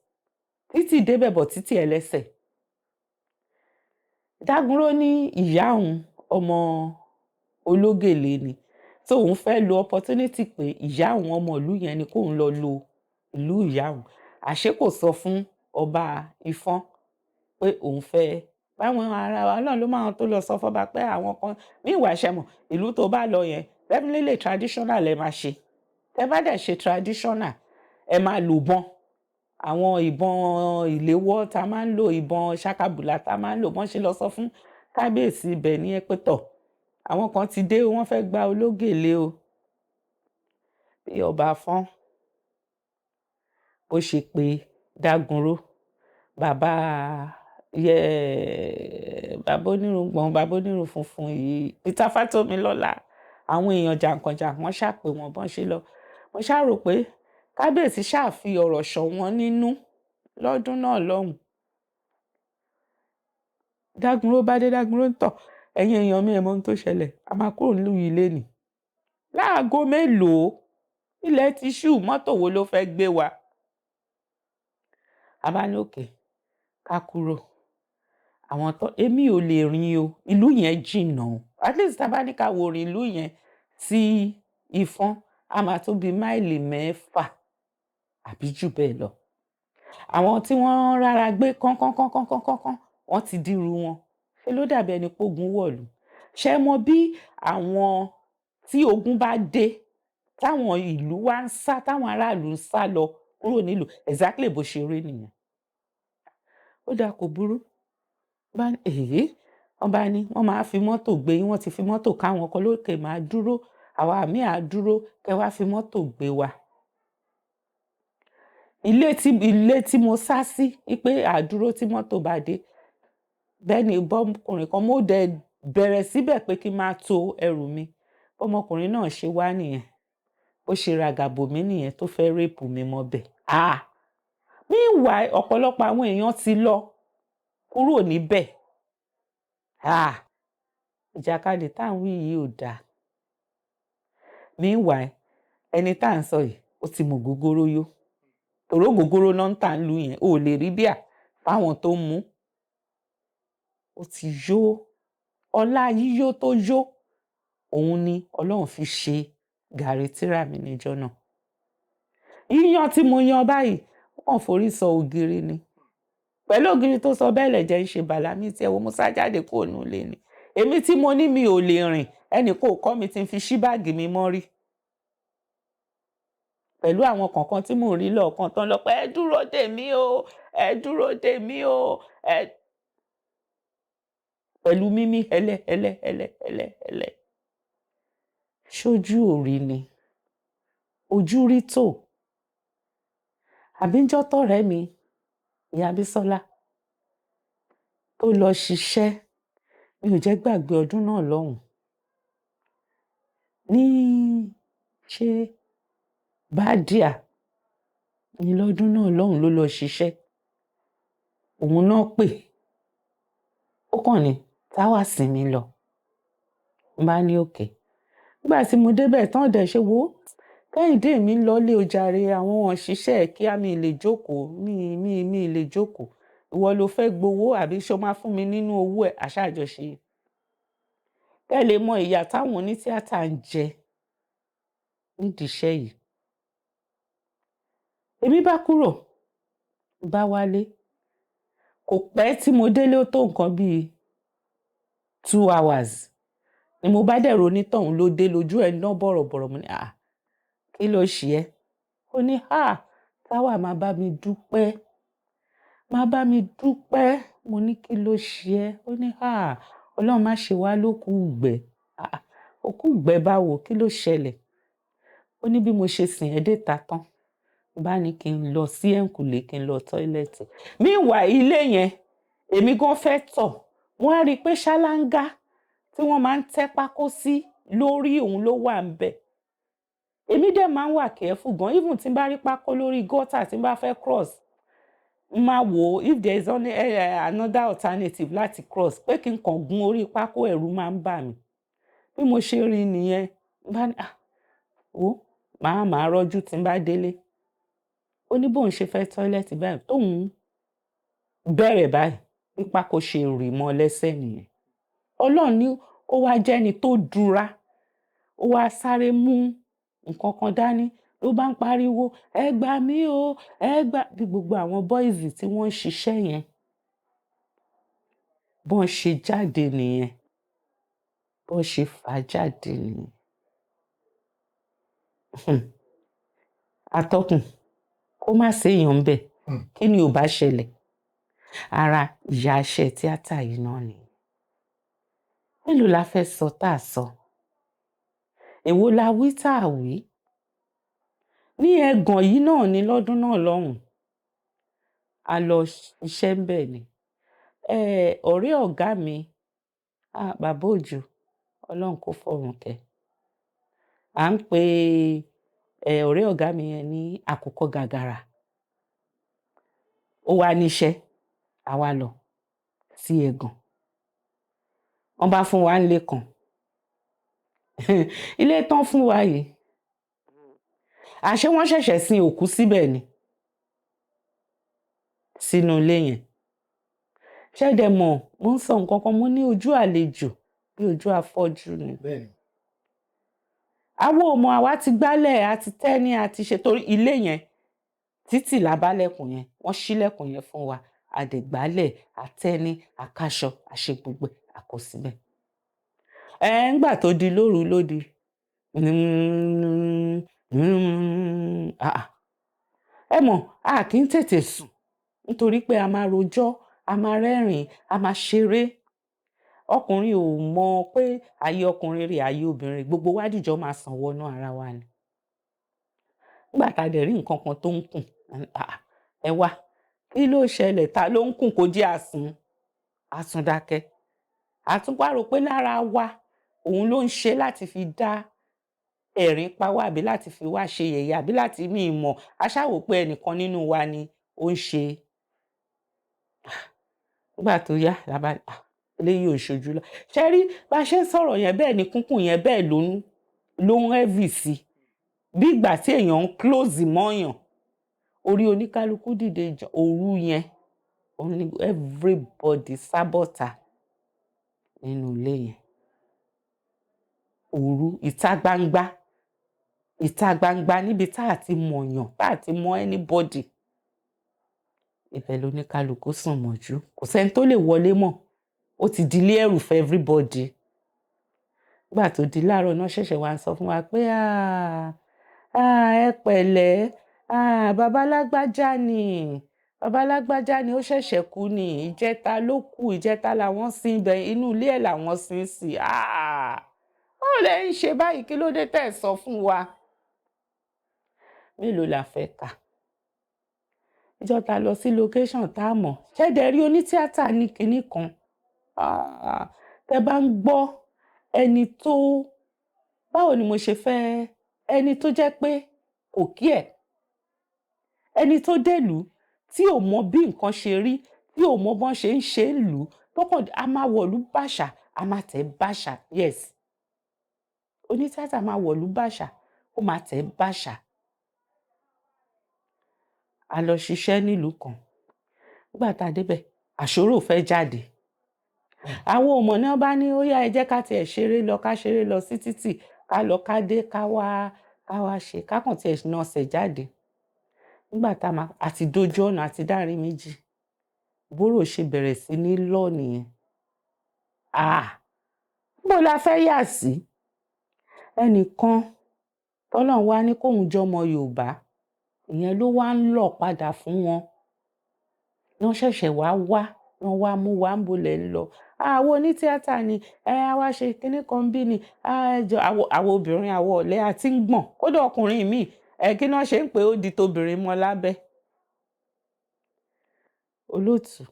A: títí débẹ̀ bọ̀ títí ẹlẹ́sẹ̀ Dágunró ní ìyá òun ọmọ ológèlè ni tó òun fẹ́ lo opportunity pé ìyá òun ọmọ ìlú yẹn ni kóun lọ lo ìlú ìyá òun àṣé kò sọ fún ọba Ìfọ́n pé òun fẹ́ báwọn ará wa náà ló máa tó lọ sọ fọba pé àwọn kan ní ìwà ìṣẹ̀mọ̀ ìlú tó bá lọ yẹn definitely traditional ẹ máa ṣe tẹ bá dẹ̀ ṣe traditional ẹ máa lò bọn àwọn ìbọn ìléwọ́ tá máa ń lò ìbọn ṣakabùlà tá máa ń lò wọ́n ṣe lọ sọ fún kábíyèsí ibẹ̀ ní ẹ pé tọ̀ àwọn kan ti dé wọ́n fẹ́ gba ológèlè o bí ọba Fọ́n ó ṣe pé Dágunró bàbá onírùngbọ̀n bàbá onírùn funfun yìí Peter Fátómilọ́lá àwọn èèyàn jàǹkànjàǹkàn ṣàpè wọ́n bọ́n ṣe lọ mo ṣáà rò pé kábíyèsí ṣáà fi ọ̀rọ̀ ṣọ̀ wọ́n nínú lọ́dún náà lọ́hùn Dágunró bá dé Dágunró ń tọ̀ ẹ̀yin èèyàn mi ẹ̀ mọ̀ ohun tó ṣẹlẹ̀ a máa kúrò nílùú yìí lénìí láago mélòó ilẹ̀ ti ṣú mọ́tò wo ló fẹ́ gbé wa a bá ní òkè ká kúrò àwọn tó èmi ò lè rìn o ìlú yẹn jìnnà o at least tá bá ní ká wo rìn ìlú yẹn sí Ìfọ́n a máa tó bí máìlì 6 àbí jù bẹ́ẹ̀ lọ àwọn tí wọ́n rárá gbé kánkán wọ́n ti dírú wọn ṣé ló dàbí ẹni pógun wọ̀lú ṣé mọ bí àwọn tí ogun bá dé táwọn ìlú wá ń sá táwọn aráàlú ń sá lọ kúrò nílùú exactly bó ṣe rí nìyẹn ó dáa kò burú wọ́n bá ní wọ́n máa fi mọ́tò gbé yín wọ́n ti fi mọ́tò káwọn kan lókè máa dúró àwa àmì àdúró kẹ wá fi mọ́tò gbé wa ilé tí mo sá sí pé àdúró tí mọ́tò bá dé bẹ́ẹ̀ ni bọ́mọkùnrin kan mo dẹ̀ bẹ̀rẹ̀ síbẹ̀ pé kí n máa to ẹrù mi bọ́mọkùnrin náà ṣe wá nìyẹn ó ṣe ràgàbò mí nìyẹn tó fẹ́ rèpù mi mọ́bẹ̀ meanwhile ọ̀pọ̀lọpọ̀ àwọn èèyàn ti lọ kúrò níbẹ̀ ìjàkadì tá à ń wí yìí ò dáa meanwhile ẹni tá à ń sọ yìí ó ti mú gógóró yó tòró gógóró náà ń tà ń lu yẹn ò lè rí bíà fáwọn tó ń mú ó ti yó ọlá yíyó tó yó òun ni Ọlọ́run fi ṣe gàrí tíra mi níjọ́ náà yíyan tí mo yan báyìí wọ́n forí sọ ògiri ni pẹ̀lú ògiri tó sọ bẹ́ẹ̀ lẹ̀jẹ̀ ń ṣe bàlámì tí ẹ wo mo sá jáde kúrò nílé ni èmi tí mo ní mi ò lè rìn ẹnì kò kọ́ mi ti fi ṣí báàgì mi mọ́ rí pẹ̀lú àwọn kọ̀ọ̀kan tí mò ń rí lọ́ọ̀kan tán lọ pé ẹ dúró dè mí o ẹ dúró dè mí o pẹ̀lú mímí ẹlẹ́ ṣojú òrí ni ojú rí tò àbíjọ́ tọ̀rẹ́ mi Ìyá Bísọ́lá tó lọ ṣiṣẹ́ mi ò jẹ́ gbàgbé ọdún náà lọ́hùn ní ṣe Bádíà ní lọ́dún náà lọ́hùn ló lọ ṣiṣẹ́. Òun náà pè, ó kàn ní Táwà sinmi lọ. N bá ní òkè. Nígbà tí mo débẹ̀ tán dẹ̀ ṣe wò ó, Kẹ́hìndé mi ń lọlé o jàre, àwọn òṣìṣẹ́ kíá mi lè jókòó, mi lè jókòó. Ìwọ ló fẹ́ gbowó àbí ṣé o máa fún mi nínú owó ẹ̀? Àṣàjọṣe. Kẹ́ lè mọ ìyà táwọn onítíátà ń jẹ nídìí iṣẹ́ yìí. Èmi bá kúrò, bá wálé. Kò pẹ́ tí mo délé ó tó nǹkan bíi 2 hours. Ni mo bá dẹ̀ ronítọ̀hún ló dé lójú ẹ̀ ná bọ̀rọ̀bọ̀rọ̀. Mo ní, kí ló ṣe ẹ́? Ó ní, Táwà máa bá mi dúpẹ́. Máa bá mi dúpẹ́. Mo ní kí ló ṣe ẹ́? Ó ní, Ọlọ́run má ṣe wá lókú ìgbẹ́. Òkú ìgbẹ́ báwo? Kí ló ṣẹlẹ̀? Ó ní bí mo ṣe sìn ẹ́ déta tán. Bá ní kí n lọ sí ẹ̀ǹkùlé kí n lọ tọ́ílẹ̀tì. Meanwhile ilé yẹn, èmi gan fẹ́ tọ̀. Wọ́n á rí pé ṣáláńgá tí wọ́n máa ń tẹ́ pákó sí lórí òun ló wà ńbẹ̀. Èmi dẹ̀ máa ń wà careful gan. Even tí n bá rí pákó lórí gutter tí n bá fẹ́ cross, máa wò if there is only another alternative láti cross, pé kí n kàn gun orí pákó, ẹ̀rù máa ń bà mí. Bí mo ṣe rí nìyẹn. Bá ní, màá rọ́jú tí n bá délé. Ó ní bóun ṣe fẹ́ tọ́ílẹ̀tì báyìí tóun bẹ̀rẹ̀ báyìí, bí pákó ṣe rì mọ́ lẹ́sẹ̀ nìyẹn. Ọlọ́run ní ó wá jẹ́ni tó dúra. Ó wá sáré mú nǹkan kan dání ló bá ń pariwo, ẹ gbà mí o, ẹ gbà. Bí gbogbo àwọn boys tí wọ́n ń ṣiṣẹ́ yẹn, bọ́n ṣe jáde nìyẹn. Bọ́n ṣe fà jáde nìyẹn. Atọ́kùn, kó má séèyàn ń bẹ̀. Kí ni ò bá ṣẹlẹ̀? Ara ìyà iṣẹ́ tíátà yìí náà ni. Mélòó la fẹ́ sọ tá a sọ? Èwo la wí tá a wí? Ní ẹ̀gàn yìí náà ni lọ́dún náà lọ́hùn. A lọ iṣẹ́ ń bẹ̀ ni. Ọ̀rẹ́ ọ̀gá mi, Bàbá Òjó, Ọlọ́run kó fọ̀run kẹ́. À ń pe ọ̀rẹ́ ọ̀gá mi yẹn ní Àkùkọ Gàgàrà. Ó wá níṣẹ́, a wá lọ sí ẹ̀gàn. Wọ́n bá fún wa nílé kan. Ilé tán fún wa yìí, àṣé wọ́n ṣẹ̀ṣẹ̀ sin òkú síbẹ̀ ni, sínú ilé yẹn. Ṣé dẹ̀ mọ̀, mo ń sọ nǹkan kan, mo ní ojú àlejò bí ojú afọ́jú ni.
B: Bẹ́ẹ̀ni.
A: Àwọn ọmọ àwa ti gbálẹ̀, a ti tẹ́ni, a ti ṣe torí ilé yẹn, títì lábálẹ̀kùn yẹn, wọ́n ṣílẹ̀kùn yẹn fún wa. A dẹ̀ gbálẹ̀, a tẹ́ni, a káṣọ, a ṣe gbogbo ẹ̀, a kó síbẹ̀. Ńgbà tó di lóru lódi. Ẹ mọ̀, a kì í tètè sùn nítorí pé a máa rojọ́, a máa rẹ́rìn-ín, a máa ṣeré. Ọkùnrin ò mọ̀ pé ayé ọkùnrin rè ayé obìnrin, gbogbo wa dìjọ máa sàn wọnú ara wa ni. Nígbà tá a dẹ̀ rí nǹkan kan tó ń kùn, ẹ wá, kí ló ṣẹlẹ̀? Ta ló ń kùn kó jẹ́ àsùn? Àsùn dákẹ́. Àtúnwá rò pé lára wa, òun ló ń ṣe láti fi dá ẹ̀rín pa wá àbí láti fi wá ṣe yẹ̀yẹ́ àbí láti mí mọ̀. A ṣáà wò pé ẹnìkan nínú wa ni ó ń ṣe. Nígbà tó yá, làbá eléyìí ò ṣojú lọ. Ṣé rí bá ṣe ń sọ̀rọ̀ yẹn bẹ́ẹ̀ ni kúnkùn yẹn bẹ́ẹ̀ ló ń heavy sí. Bí ìgbà tí èèyàn ń close mọ́yàn. Orí oníkálukú dìde òru yẹn. Òun ni everybody sábọ̀ta nínú ilé yẹn. Òru ìta gbangba níbi tá a ti mọ̀yàn, tá a ti mọ anybody. Ibẹ̀ lóníkálukú sùn mọ́jú. Kò sẹ́ni tó lè wọlé mọ́. Ó ti di ilé ẹ̀rù for everybody. Nígbà tó di láàárọ̀ náà ṣẹ̀ṣẹ̀ wá ń sọ fún wa pé ẹ pẹ̀lẹ́, bàbá lágbájá ni. Bàbá lágbájá ni ó ṣẹ̀ṣẹ̀ kú ni. Ìjẹta ló kú, ìjẹta làwọn sin ibẹ̀, inú ilé ẹ̀ làwọn sin sí. Báwo lẹ ń ṣe báyìí? Kí ló dé tẹ́ sọ fún wa? Mélòó la fẹ́ kà? Ìjọ́ ta lọ sí location tá a mọ̀. Ṣẹ́dẹ̀ rí onítíátà ní kinní kan. Tẹ́ bá ń gbọ́ ẹni tó báwo ni mo ṣe fẹ́ ẹni tó jẹ́ pé kò kí ẹ̀, ẹni tó délùú tí ò mọ bí nǹkan ṣe rí, tí ò mọ bọ́n ṣe ń ṣe é lùú, tó kàn a máa wọ̀lú bàṣà, a máa tẹ̀ bàṣà, yes. Onítíátà máa wọ̀lú bàṣà, ó máa tẹ̀ bàṣà. A lọ ṣiṣẹ́ nílùú kan. Nígbà tá a débẹ̀, àṣọ́rò fẹ́ jáde. Àwọn ò mọ̀ ní wọ́n bá ní ó yá ẹ jẹ́ ká tiẹ̀ ṣeré lọ, ká ṣeré lọ sí títì, ká lọ ká dé, ká wá ṣe, ká kàn tiẹ̀ nasẹ̀ jáde. Nígbà tá a máa àti dójú ọ̀nà àti dáàrin méjì, bóró ṣe bẹ̀rẹ̀ sí ní lọ́ nìyẹn. Níbo la fẹ́ yà sí? Ẹnìkan tọ́lọ́run wá ní kóun jọmọ Yorùbá, ìyẹn ló wá ń lọ̀ padà fún wọn. Wọ́n ṣẹ̀ṣẹ̀ wá, wọ́n wá mú wa ń bolẹ̀ ń lọ. Àwọn onítíátà ni, a wá ṣe kinní kan bí ni, àwọn obìnrin àwọn ọ̀lẹ àti ń gbọ̀n. Kódà ọkùnrin míì, kí ni wọ́n ṣe ń pè ó di tóbìnrin mọ́ lábẹ́. Olóòtú,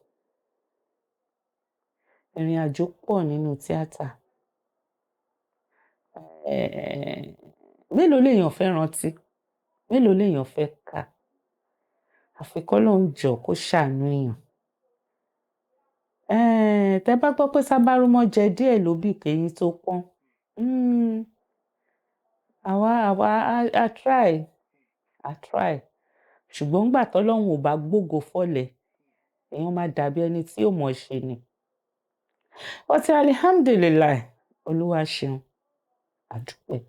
A: ìrìn àjò pọ̀ nínú tíátà. Mélòó lèèyàn fẹ́ rántí? Mélòó lèèyàn fẹ́ kà? Àfi k'Ọlọ́run jọ̀ọ́ kó ṣàánú èèyàn. Tẹ́ bá gbọ́ pé sábárúmọ́ jẹ díẹ̀ ló bì kéyín tó pọ́n. Àwa a try. Ṣùgbọ́n nígbà t'Ọlọ́run ò bá gbógo fọ́lẹ̀, èèyàn máa dàbí ẹni tí ò mọ̀ ṣe ni. But alhamdulillah, Olúwa ṣeun. Àdúpẹ́.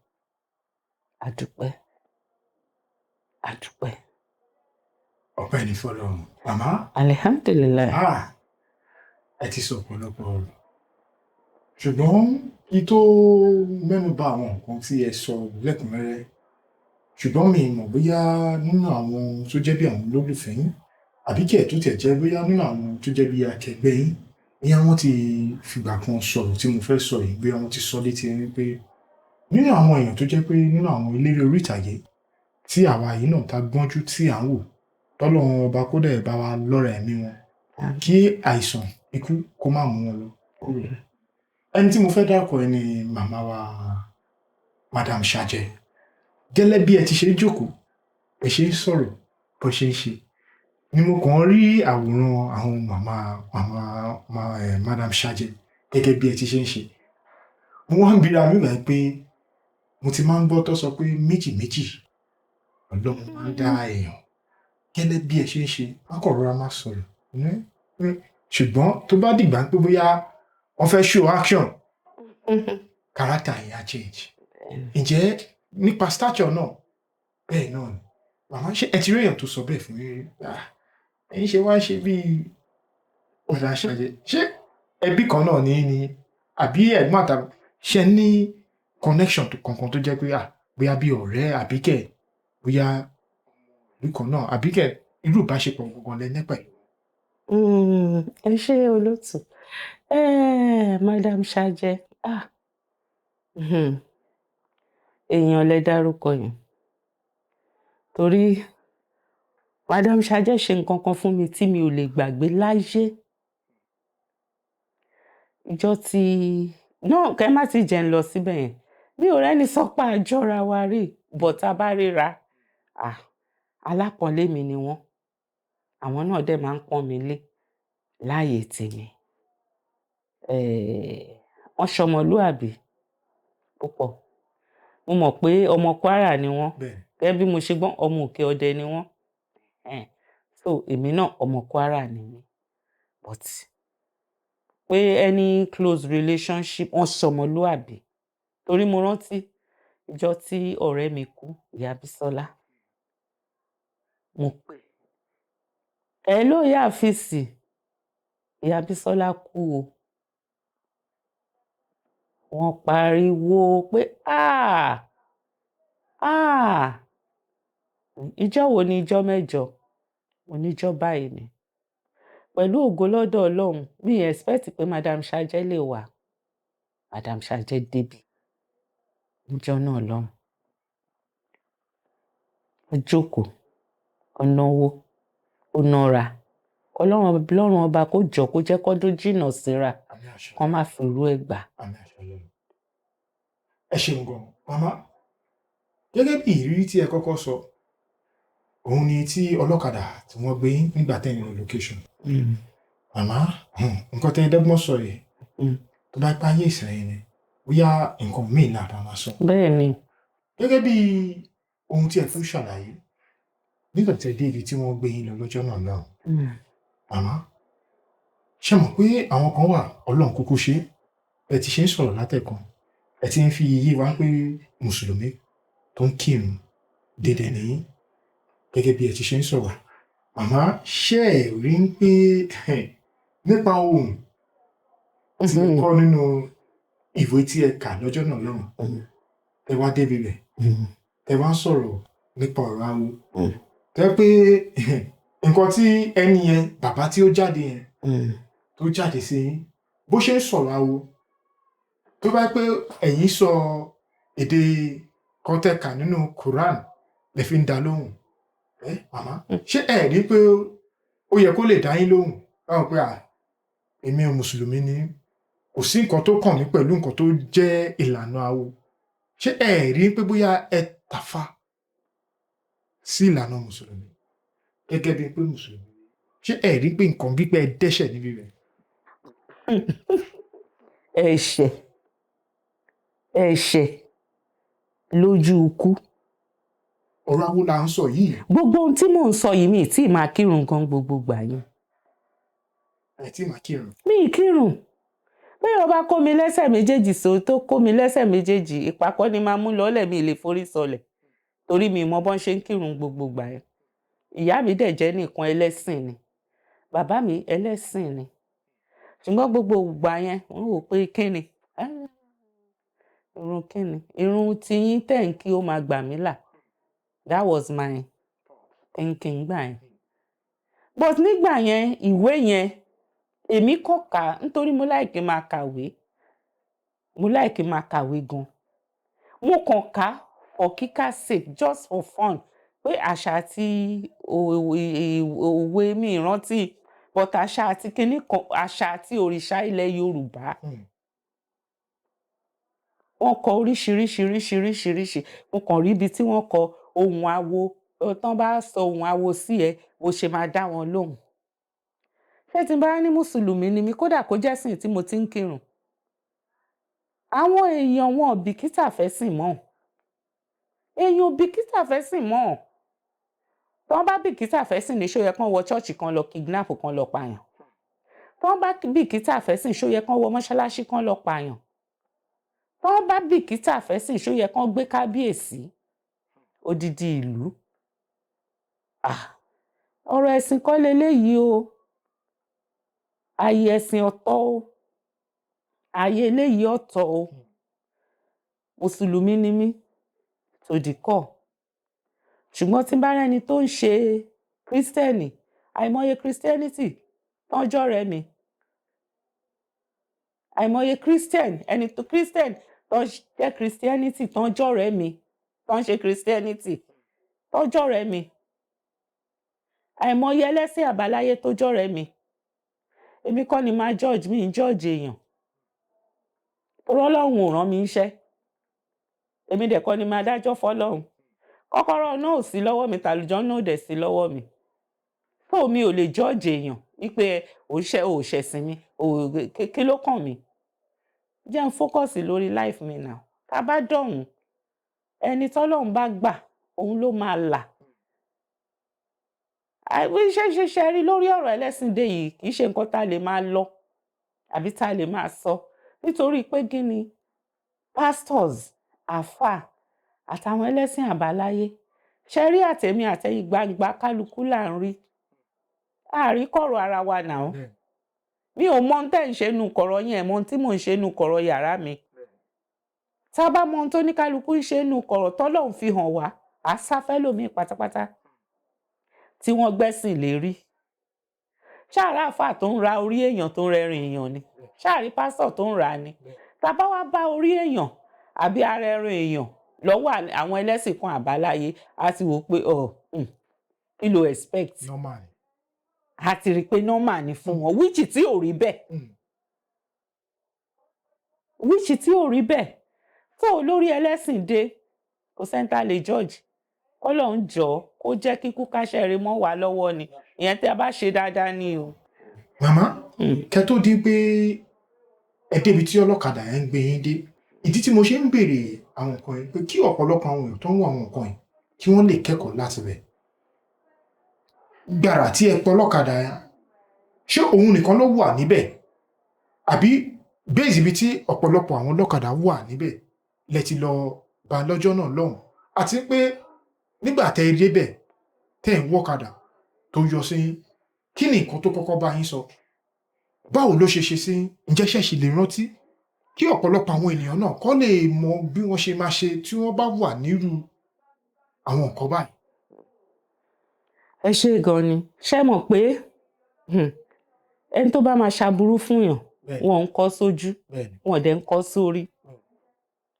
B: Ọpẹ́ ni f'Ọlọ́run. Màmá?
A: Alhamdulillah.
B: Ẹ ti sọ ọ̀pọ̀lọpọ̀ ọ̀rọ̀. Ṣùgbọ́n kí tó mẹ́nu bà àwọn nǹkan tí ẹ sọ lẹ́kùnrẹ́rẹ́, ṣùgbọ́n mi mọ̀ bóyá nínú àwọn tó jẹ́ bí àwọn olólùfẹ́ yín, àbí kí ẹ̀ tó tiẹ̀ jẹ́ bóyá nínú àwọn tó jẹ́ bí akẹgbẹ́ yín, bóyá wọ́n ti fìgbà kan sọ̀rọ̀ tí mo fẹ́ sọ yìí, bóyá wọ́n ti sọ létí yín pé nínú àwọn èèyàn tó jẹ́ pé nínú àwọn eléré orí ìtàgé tí àwa yìí náà ta gbọ́njú tí à ń wò, t'Ọlọ́run ọba kó dẹ̀ bá wa lọ́rẹ̀ ẹ̀mí wọn, kí àìsàn ikú kó má mú wọn lọ. Ẹni tí mo fẹ́ dárúkọ ẹ̀ ni màmá wa Madam Ṣàjẹ́. Gẹ́lẹ́ bí ẹ ti ṣe jókòó, ẹ ṣe ń sọ̀rọ̀, bó ṣe ń ṣe, ni mo kàn rí àwòrán àwọn Madam Ṣàjẹ́ gẹ́gẹ́ bí ẹ ti ṣe ń ṣe. Mo wá ń bira mi gbà pé mo ti máa ń gbọ́ tó sọ pé méjì Ọlọ́run máa ń dá èèyàn. Gẹ́lẹ́ bí ẹ ṣe ń ṣe, wọ́n kàn rọra máa sọ̀rọ̀. Ṣùgbọ́n tó bá dìgbà pé bóyá wọ́n fẹ́ show action, character yẹn á change. Ǹjẹ́ nípa stature náà, bẹ́ẹ̀ náà ni. Màmá ṣé ẹ ti rí èèyàn tó sọ bẹ́ẹ̀ fún mi rí? Ẹ̀yin ṣe wá ṣe bí Madam Ṣàjẹ́. Ṣé ẹbí kan náà ni àbí ẹ̀gbọ́n àtàbúrò? Ṣé ní connection kankan tó jẹ́ pé bóyá bí ọ̀rẹ́ àbí kẹ̀ bóyá ìlú kan náà àbí kẹ̀ irú ìbáṣepọ̀ gangan lẹ ní pẹ̀lú?
A: Ẹ ṣé olóòtú. Madam Ṣàjẹ́, èèyàn lẹ dárúkọ yẹn. Torí Madam Ṣàjẹ́ ṣe nǹkan kan fún mi tí mi ò lè gbàgbé láyé. Ìjọ́ tí náà kẹ́ má ti jẹ́ ń lọ síbẹ̀ yẹn. Mi ò rẹ́ni sọ pé a jọra wa rí, but tá bá ríra, alápọ̀nlé mi ni wọ́n. Àwọn náà dẹ̀ máa ń pọ́n mi lé láyé tèmi. Wọ́n ṣọmọlúàbí púpọ̀. Mo mọ̀ pé ọmọ Kwara ni wọ́n. Gẹ́gẹ́ bí mo ṣe gbọ́, ọmọ Òkè Ọdẹ ni wọ́n. So èmi náà ọmọ Kwara ni mí. But pé any close relationship, wọ́n ṣọmọlúàbí. Torí mo rántí ìjọ́ tí ọ̀rẹ́ mi kú, Ìyá Bísọ́lá. Mo pè, hello ìyá Àfíìsì, Ìyá Bísọ́lá kú o. Wọ́n pariwo pé ìjọ́ wo ni ìjọ́ mẹ́jọ? Mo ní ìjọ́ báyìí ni. Pẹ̀lú ògo lọ́dọ̀ Ọlọ́run, mi expect pé Madam Ṣàjẹ́ lè wá. Madam Ṣàjẹ́ débí níjọ́ náà lọ́hùn. Ó jókòó, ó náwó, ó nára. Ọlọ́run ọba kó jọ̀ọ́ kó jẹ́ kọ́dún jìnnà síra, kán má fi irú ẹ̀ gbà.
B: Ẹ ṣeun gan. Màmá, gẹ́gẹ́ bí ìrírí tí ẹ kọ́kọ́ sọ, òun ni tí ọlọ́kadà tí wọ́n gbé nígbà tẹ́ ń lọ location. Màmá, nǹkan tẹ́ ẹ dẹ́gbọ́n sọ yìí, tó bá pa ayé ìsìn ni, bóyá nǹkan míì náà bá máa sọ.
A: bẹ́ẹ̀ ni.
B: Gẹ́gẹ́ bí ohun tí ẹ tún ṣàlàyé, nígbà tí ẹ dé ibi tí wọ́n gbé yín lọ lọ́jọ́ náà náà, màmá, ṣé mọ̀ pé àwọn kan wà Ọlọ́run kúkú ṣe, ẹ ti ṣe ń sọ̀rọ̀ látẹ̀kan, ẹ ti ń fi iye wá pé mùsùlùmí tó ń kírun dédé nìyí, gẹ́gẹ́ bí ẹ ti ṣe ń sọ̀rọ̀. Màmá, ṣé ẹ rí ń pé nípa ohun tí ẹ kọ́ nínú ìwé tí ẹ kà lọ́jọ́ náà lọ́hùn, ẹ wá débi bẹ̀, ẹ wá sọ̀rọ̀ nípa ọ̀rọ̀ awo, tẹ́ pé nǹkan tí ẹni yẹn, bàbá tí ó jáde yẹn, tó jáde sí yín, bó ṣe ń sọ̀rọ̀ awo, tó bá pé ẹ̀yin sọ èdè kan tẹ́ kà nínú Quran lẹ fi ń dá lóhùn, màmá, ṣé ẹ rí pé ó yẹ kó lè dá yín lóhùn báwọn pé èmi ò mùsùlùmí ni, kò sí nǹkan tó kàn mí pẹ̀lú nǹkan tó jẹ́ ìlànà awo? Ṣé ẹ rí pé bóyá ẹ tàfà sí ìlànà mùsùlùmí gẹ́gẹ́ bí pé mùsùlùmí? Ṣé ẹ rí pé nǹkan bí pé ẹ dẹ́ṣẹ̀ níbí rẹ̀?
A: ẹ̀ṣẹ̀ lójú ikú.
B: Ọ̀rọ̀ awo là ń sọ yìí.
A: Gbogbo ohun tí mò ń sọ yìí mi tí ì máa kírun gan gbogbo gbà yẹn.
B: Ẹ tí máa kírun.
A: Mi ì kírun. Bí ó bá kó mi lẹ́sẹ̀ méjèèjì tó kó mi lẹ́sẹ̀ méjèèjì, ìpàkọ́ ni máa mú lọ́lẹ̀, mi lè forí sọlẹ̀ torí mi mọ bọ́n ṣe ń kírun gbogbo gbà yẹn. Ìyá mi dẹ̀ jẹ́ nìkan ẹlẹ́sìn ni, bàbá mi ẹlẹ́sìn ni, ṣùgbọ́n gbogbo ìgbà yẹn wọ́n wò pé kíni irun kíni, irun tí yín tẹ̀ ń kí ó máa gbà mí là. That was my thinking gbà yẹn. But nígbà yẹn ìwé yẹn èmi kọ́ kà nítorí mo láìkí máa kàwé, gan. Mo kàn ká for kíkà sake, just for fun, pé àṣà àti òwe mi ìrántí, but àṣà àti kíní kan, àṣà àti òrìṣà ilẹ̀ Yorùbá. Wọ́n kọ oríṣiríṣi, mo kàn rí ibi tí wọ́n kọ ohun awo, tán bá sọ ohun awo sí ẹ, bó ṣe máa dá wọn lóhùn. Ṣé tí n bá ní mùsùlùmí ni mi, kódà kó jẹ́ sìn tí mo ti ń kírun, àwọn èèyàn wọn ò bìkítà fẹ́ sìn mọ́. Èèyàn ò bìkítà fẹ́ sìn mọ́. Tán bá bìkítà fẹ́ sìn ní ṣó yẹ kán wọ chọ́ọ̀chì kan lọ kidnap kan lọ pààyàn. Tán bá bìkítà fẹ́ sìn ṣó yẹ kán wọ mọ́ṣáláṣí kan lọ pààyàn. Tán bá bìkítà fẹ́ sìn ṣó yẹ kán gbé kábíyèsí odidi ìlú. Ọ̀rọ̀ ẹ̀sìn kọ́ leléyìí o. Ayé ẹ̀sìn ọ̀tọ̀ o. Ayé eléyìí ọ̀tọ̀ o. Mùsùlùmí ni mí, tòdì kọ́. Ṣùgbọ́n tí n bá rẹ́ni tó ń ṣe Kírísítẹ́nì, àìmọye Christianity tán jọ́rẹ̀ẹ́ mi. Àìmọye Christian tó jẹ́ Christianity tán jọ́rẹ̀ẹ́ mi, tán ṣe Christianity tán jọ́rẹ̀ẹ́ mi. Àìmọye ẹlẹ́sìn àbáláyé tó jọ́rẹ̀ẹ́ mi. Èmi kọ́ ni máa judge, mi ń judge èèyàn. Torí Ọlọ́run ò rán mi iṣẹ́. Èmi dẹ̀ kọ́ ni máa dájọ́ fọ́lọ́run. Kọ́kọ́rọ́ náà ò sí lọ́wọ́ mi, tàlùjọ́ náà ò dẹ̀ sí lọ́wọ́ mi. So mi ò lè judge èèyàn wípé òṣẹ̀sìn mi, kí ló kàn mí? Jẹ́ n focus lórí life mi now. Tá bá dọ̀hùn, ẹni tọ́lọ́run bá gbà, òun ló máa là. Ṣe rí lórí ọ̀rọ̀ ẹlẹ́sìn dé yìí, kì í ṣe nǹkan tá lè máa lọ àbí tá lè máa sọ. Nítorí pé kí ni pastors, àfáà àtàwọn ẹlẹ́sìn àbáláyé, ṣe rí àtẹ̀mí àtẹ̀yìn gbangba kálukú là ń rí. A rí kọ̀rọ̀ ara wa now. Mi ò mọ ohun tẹ́ ń ṣe nù kọ̀rọ̀ yín, ẹ mọ ohun tí mò ń ṣe nù kọ̀rọ̀ yàrá mi. Tá bá mọ ohun tó ní kálukú ń ṣe nù kọ̀rọ̀ tọ́lọ́run fi hàn wá, á sá fẹ́lòmíì pátápátá tí wọ́n gbẹ́sìn lérí. Ṣáà rí àfáà tó ń ra orí èèyàn tó ń rẹrin èèyàn ni? Ṣáà rí pásítọ̀ tó ń rà á ni? Tá bá wá bá orí èèyàn àbí ara ẹran èèyàn lọ́wọ́ àwọn ẹlẹ́sìn kan àbáláyé, a ti wò pé kí lo expect?
B: Normal.
A: A ti rí pé normal ni fún wọn, which tí ò rí bẹ́ẹ̀. tó lórí ẹlẹ́sìn dé kò sẹ́ńtà lè judge Ọlọ́run jọ̀ọ́ kó jẹ́ kíkú káṣẹ́ rẹ̀ mọ́ wa lọ́wọ́ ni ìyẹn tí a bá ṣe dáadáa ni o.
B: màmá kẹ́ tó di pé ẹ débi tí ọlọ́kadà yẹn ń gbé yín dé ìdí tí mo ṣe ń béèrè àwọn nǹkan yìí pé kí ọ̀pọ̀lọpọ̀ àwọn èèyàn tó ń wọ àwọn nǹkan yìí kí wọ́n lè kẹ́kọ̀ọ́ láti bẹ̀. gbàrà tí ẹ pọ̀ ọlọ́kadà yẹn ṣé òun nìkan ló wà níbẹ̀ àbí bẹ́ẹ̀sì ibi tí ọ̀pọ̀lọpọ̀ àwọn ọlọ́kadà wà níbẹ̀ lẹ ti lọ bá lọ́jọ́ náà lọ́hùn àti pé nígbà tẹ́ ẹ débẹ̀ tẹ́ ẹ ń wọ́kadà tó yọ sí yín kí ni nǹkan tó kọ́kọ́ bá yín sọ báwo ló ṣe sí ǹjẹ́ ṣẹ̀ṣì lè rántí kí ọ̀pọ̀lọpọ̀ àwọn ènìyàn náà kọ́ lè mọ bí wọ́n ṣe máa ṣe tí wọ́n bá wà nírú àwọn nǹkan báyìí.
A: ẹ ṣe gan ni ṣé mọ̀ pé ẹni tó bá máa ṣàbúrú fún yàn wọn ń kọ́ sójú wọn dẹ̀ ń kọ́ sórí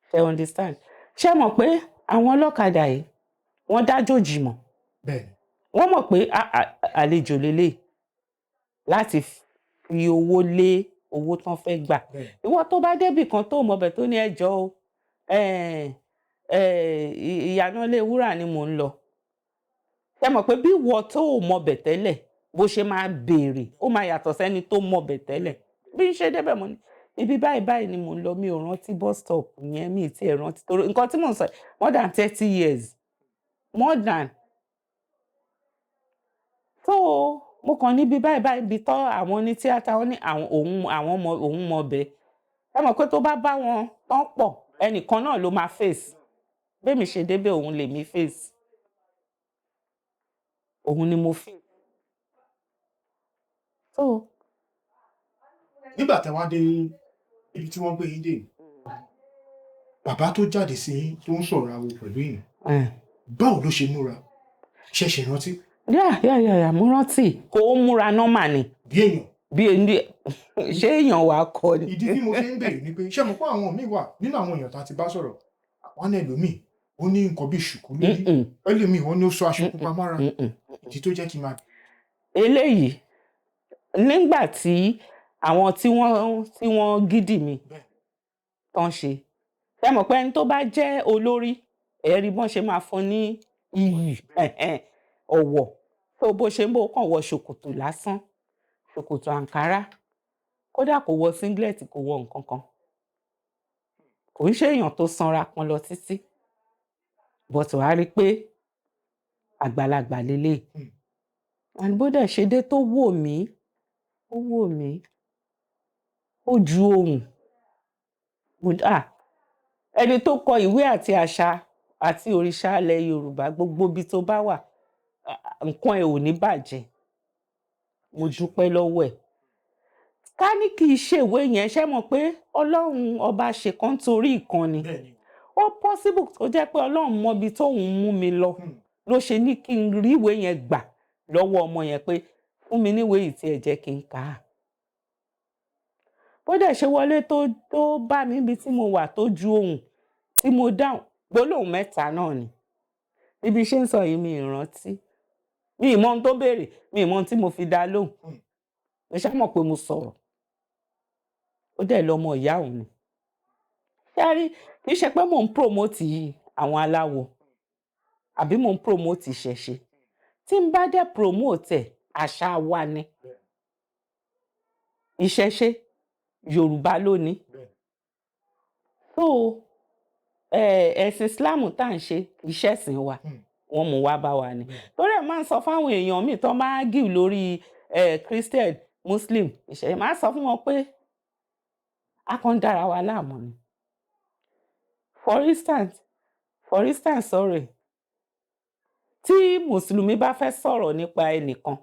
A: ṣe understand ṣé mọ̀ pé àwọn ọlọ́kadà yìí wọ́n dájòjì mọ̀ wọ́n mọ̀ pé àlejò lélẹ̀ láti fi owó lé owó tán fẹ́ gbà ìwọ tó bá débì kan tó mọbẹ̀ tó ní ẹjọ́ o ìyànà ilé wúrà ni mò ń lọ ṣé mọ̀ pé bí ìwọ tó mọbẹ̀ tẹ́lẹ̀ bó ṣe máa béèrè ó máa yàtọ̀ sẹ́ni tó mọbẹ̀ tẹ́lẹ̀ bí n ṣe débẹ̀ mo ní ibi báyìí báyìí ni mò ń lọ mi ò rántí bus stop yẹn mi ì tí ẹ̀ rántí torí nǹkan tí mò ń sọ more than 30 years more than so mo kàn níbi báyìí báyìí ibi tọ́ àwọn oní tíátà wọn ní òun mọ bẹ́ẹ̀ ẹ mọ̀ pé tó bá wọn tán pọ̀ ẹnìkan náà ló máa face bẹ́ẹ̀ mi ṣe débẹ̀ òun lèmi face òun ni mo face so.
B: nígbà tẹ́ wá dé ibi tí wọ́n gbé yín dé bàbá tó jáde sí yín tó ń sọ̀rọ̀ àwò pẹ̀lú yín báwo ló ṣe múra ṣẹ̀ṣẹ̀ rántí.
A: yà mo rántí kó o múra nọ́mà ni.
B: bí èèyàn
A: ṣé èèyàn wàá kọ ni.
B: ìdí tí mo ṣe ń béèrè ni pé ṣé mo kọ́ àwọn míì wà nínú àwọn èèyàn tá a ti bá sọ̀rọ̀ àwọn ẹlòmíì ó ní nǹkan bí ṣùkú lórí ẹlòmíì wọ́n ní ó sọ aṣọ pupa mára ìdí tó jẹ́ kí n máa.
A: eléyìí nígbà tí àwọn tí wọ́n gídì mi tán ṣe ẹ mọ̀ pé ẹni tó bá jẹ́ olórí ẹ̀rí bọ́n ṣe máa fún ní iyì ọ̀wọ̀ tó bó ṣe ń bó kàn wọ ṣòkòtò lásán ṣòkòtò àǹkárá kódà kò wọ singlet kò wọ nǹkan kan kò ń ṣe èèyàn tó sanra pọn lọ títí but wàá rí i pé àgbàlagbà lélẹ̀ àníbódà ṣe dé tó wò mí ó ju ohùn ẹni tó kọ ìwé àti àṣà àti òrìṣà ilẹ̀ Yorùbá gbogbo ibi tó bá wà nǹkan ẹ̀ ò ní bàjẹ́ mo dúpẹ́ lọ́wọ́ ẹ̀ ká ní kì í ṣèwé yẹn ṣe mọ̀ pé Ọlọ́run ọba ṣèkan torí ìkànnì ó possible tó jẹ́ pé Ọlọ́run mọbi tóun mú mi lọ ló ṣe ní kí n rí ìwé yẹn gbà lọ́wọ́ ọmọ yẹn pé fún mi níwèé yìí tí ẹ jẹ́ kí n kà á bó dẹ̀ ṣe wọlé tó bá mi ibi tí mo wà tó ju ohùn tí mo dáhùn gbólóhùn 3 náà ni ibi ṣe ń sọ yìí mi ìrántí mi ìmọ̀ ohun tó béèrè mi ìmọ̀ ohun tí mo fi dá lóhùn mo ṣá mọ̀ pé mo sọ̀rọ̀ ó dẹ̀ lọ́mọ ìyá òun ni ṣáárí kì í ṣe pé mò ń promote àwọn aláwo àbí mò ń promote ìṣẹ̀ṣe tí n bá dẹ̀ promote àṣà wa ni ìṣẹ̀ṣe Yorùbá lónìí so ẹ̀sìn Islam tá à ń ṣe iṣẹ́ ẹ̀sìn wa wọ́n mú wá bá wa ni torí ẹ̀ máa ń sọ fáwọn èèyàn míì tó máa ń gíw lórí Christian Muslim ìṣẹ̀ṣe máa ń sọ fún wọn pé a kàn dára wa láàmú ni for instance sorry tí mùsùlùmí bá fẹ́ sọ̀rọ̀ nípa ẹnìkan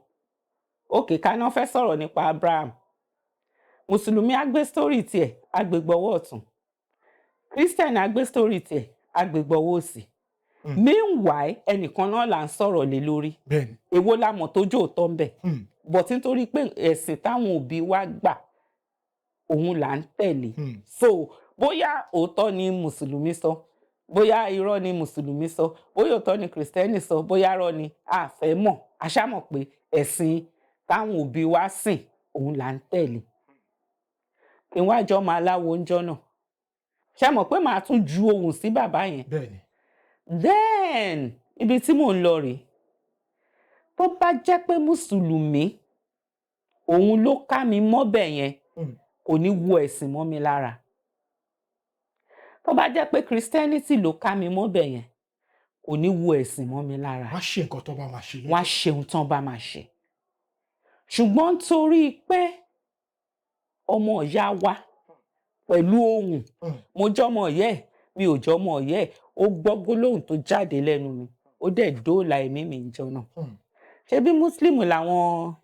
A: òkè kaná fẹ́ sọ̀rọ̀ nípa Abraham mùsùlùmí á gbé story tiẹ̀ á gbé gbọ́wọ́ ọ̀tún Christian á gbé story tiẹ̀ á gbé gbọ́wọ́ òsì meanwhile ẹnìkan náà là ń sọ̀rọ̀ lé lórí èwo la mọ̀ tó jó òótọ́ ń bẹ̀ but nítorí pé ẹ̀sìn táwọn òbí wa gbà òun là ń tẹ̀lé so bóyá òótọ́ ni mùsùlùmí sọ bóyá irọ́ ni mùsùlùmí sọ bóyá òótọ́ ni kìrìsìtẹ́nì sọ bóyá irọ́ ni a fẹ́ mọ̀ a ṣá mọ̀ pé ẹ̀sìn táwọn òbí wa sìn òun là ń tẹ̀lé kí n wá jọ máa láwo ńjọ́ náà ṣé mọ̀ pé màá tún ju ohùn sí bàbá yẹn.
B: bẹ́ẹ̀ni.
A: Then ibi tí mò ń lọ rèé, tó bá jẹ́ pé mùsùlùmí òun ló ká mi mọ́bẹ̀ yẹn kò ní wo ẹ̀sìn mọ́ mi lára. Tó bá jẹ́ pé Christianity ló ká mi mọ́bẹ̀ yẹn kò ní wo ẹ̀sìn mọ́ mi lára.
B: wọ́n á ṣe nǹkan tó bá máa ṣe.
A: Wọ́n á ṣe ohun tán bá máa ṣe. Ṣùgbọ́n torí pé ọmọ ìyá wa pẹ̀lú ohùn, mo jọ́mọ ìyá ẹ̀, mi ò jọ́mọ ìyá ẹ̀, ó gbọ́ gbólóhùn tó jáde lẹ́nu mi, ó dẹ̀ dóòlà ẹ̀mí mi níjọ́ náà. Ṣebí Muslim làwọn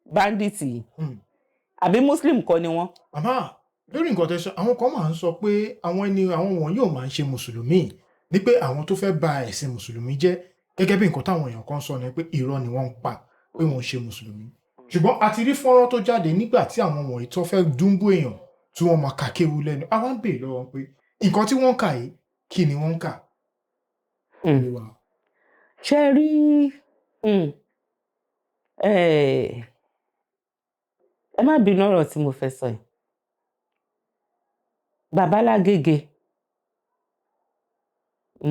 A: bandits yìí? Àbí Muslim kọ́ ni wọ́n?
B: Màmá, lórí nǹkan tẹ́ sọ, àwọn kan máa ń sọ pé àwọn wọn yóò máa ń ṣe mùsùlùmí ní pé àwọn tó fẹ́ ba ẹ̀sìn mùsùlùmí jẹ́, gẹ́gẹ́ bí nǹkan táwọn èèyàn kan sọ ni pé irọ́ ni wọ́n ń pa pé wọ́n ń ṣe mùsùlùmí. Ṣùgbọ́n a ti rí fọ́nrán tó jáde nígbà tí àwọn wọ̀nyí tó fẹ́ dúnbú èèyàn tí wọ́n máa kàkéwu lẹ́nu. A wá ń béèrè lọ́wọ́ pé nǹkan tí wọ́n ń kà yìí kí ni wọ́n ń kà?
A: Ṣé rí ẹ má bínú ọ̀rọ̀ tí mo fẹ́ sọ yìí. Bàbá Lágége,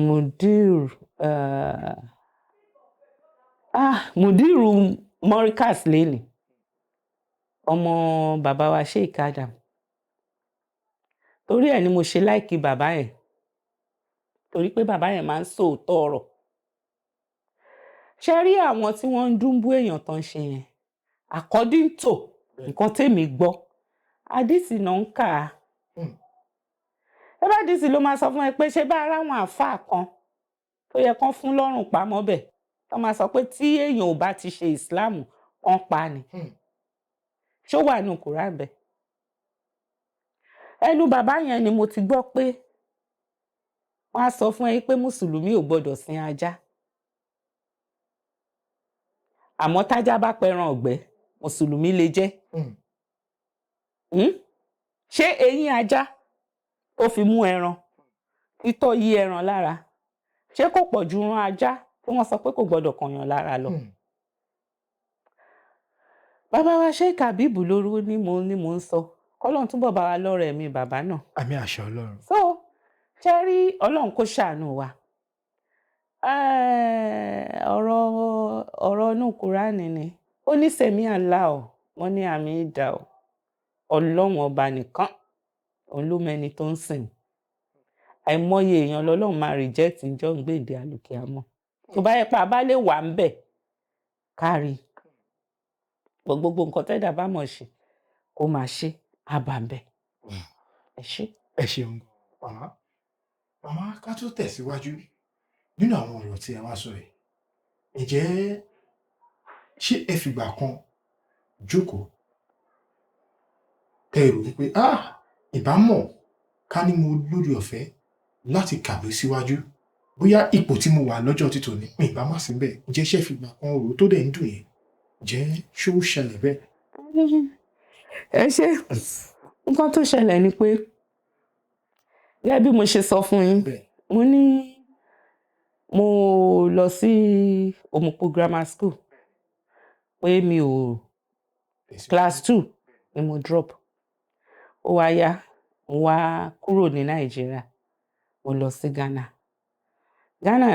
A: Mùdírù Mọ́ríkàs lẹ́nìí, ọmọ bàbá wa Sheikh Adam. Torí ẹ̀ ni mo ṣe láìkí bàbá yẹn, torí pé bàbá yẹn máa ń sòótọ́ ọ̀rọ̀. Ṣé rí àwọn tí wọ́n ń dúnbú èèyàn tán ṣe yẹn, according to nǹkan tèmi gbọ́, àdìsí náà ń kà á. Ẹ bá àdìsí ló máa sọ fún ẹ pé ṣé bá ara àwọn àáfàá kan tó yẹ kán fún lọ́rùn pamọ́ bẹ̀, tó máa sọ pé tí èèyàn ò bá ti ṣe ìsìláàmù wọ́n pa ni. Ṣó wà nínú Kùránì bẹ́ẹ̀? Ẹnu bàbá yẹn ni mo ti gbọ́ pé wọ́n á sọ fún ẹ pé mùsùlùmí ò gbọdọ̀ sin ajá. Àmọ́ tájá bá pẹran ọ̀gbẹ́, mùsùlùmí lè jẹ. Ṣé eyín ajá tó fi mú ẹran, títọ́ yí ẹran lára, ṣé kò pọ̀ ju ran ajá tí wọ́n sọ pé kò gbọdọ̀ kànyàn lára lọ? Bàbá wa Sheikh Habib lórú ni mo ń sọ. Ọlọ́run túbọ̀ bá wa lọ́rọ̀ ẹ̀mí bàbá náà.
B: Àmín àṣẹ Ọlọ́run.
A: So ṣé rí Ọlọ́run kó ṣàánú wa. Ọ̀rọ̀ inú Kùránì ni. Ó ní sẹ̀mí Allah ọ̀, wọ́n ní àmì ìdá ọ̀. Ọlọ́run ọba nìkan, òun ló mẹni tó ń sìn. Àìmọye èèyàn lọ́lọ́run máa reject ńjọ́ gbèǹde àlùkìámọ̀. Tó bá yẹ pé a bá lè wà ń bẹ̀ kárí. Gbogbo nǹkan tẹ́dà bá mọ̀ ṣe kó máa ṣe àbàǹbẹ̀. Ẹ ṣé.
B: Ẹ ṣeun màmá. Màmá, ká tó tẹ̀síwájú nínú àwọn ọ̀rọ̀ tí ẹ wá sọ yìí, ǹjẹ́ ṣé ẹ fìgbà kan jókòó kẹ́ ẹ rò wípé ìbámọ̀ ká ní mo lórí ọ̀fẹ́ láti kàwé síwájú, bóyá ipò tí mo wà lọ́jọ́ títò ní mi ìbá má sí bẹ́ẹ̀, ǹjẹ́ ṣé ẹ fìgbà kan rò tó dẹ̀ ń dùn yẹn, ǹjẹ́ ṣó ṣẹlẹ̀ bẹ́ẹ̀?
A: Ẹ ṣé. Nǹkan tó ṣẹlẹ̀ ni pé gẹ́gẹ́ bí mo ṣe sọ fún yín, mo ní mo lọ sí Omupo Grammar School pé mi ò class 2 ni mo drop. Ó wá yá, mo wá kúrò ní Nàìjíríà, mo lọ sí Ghana.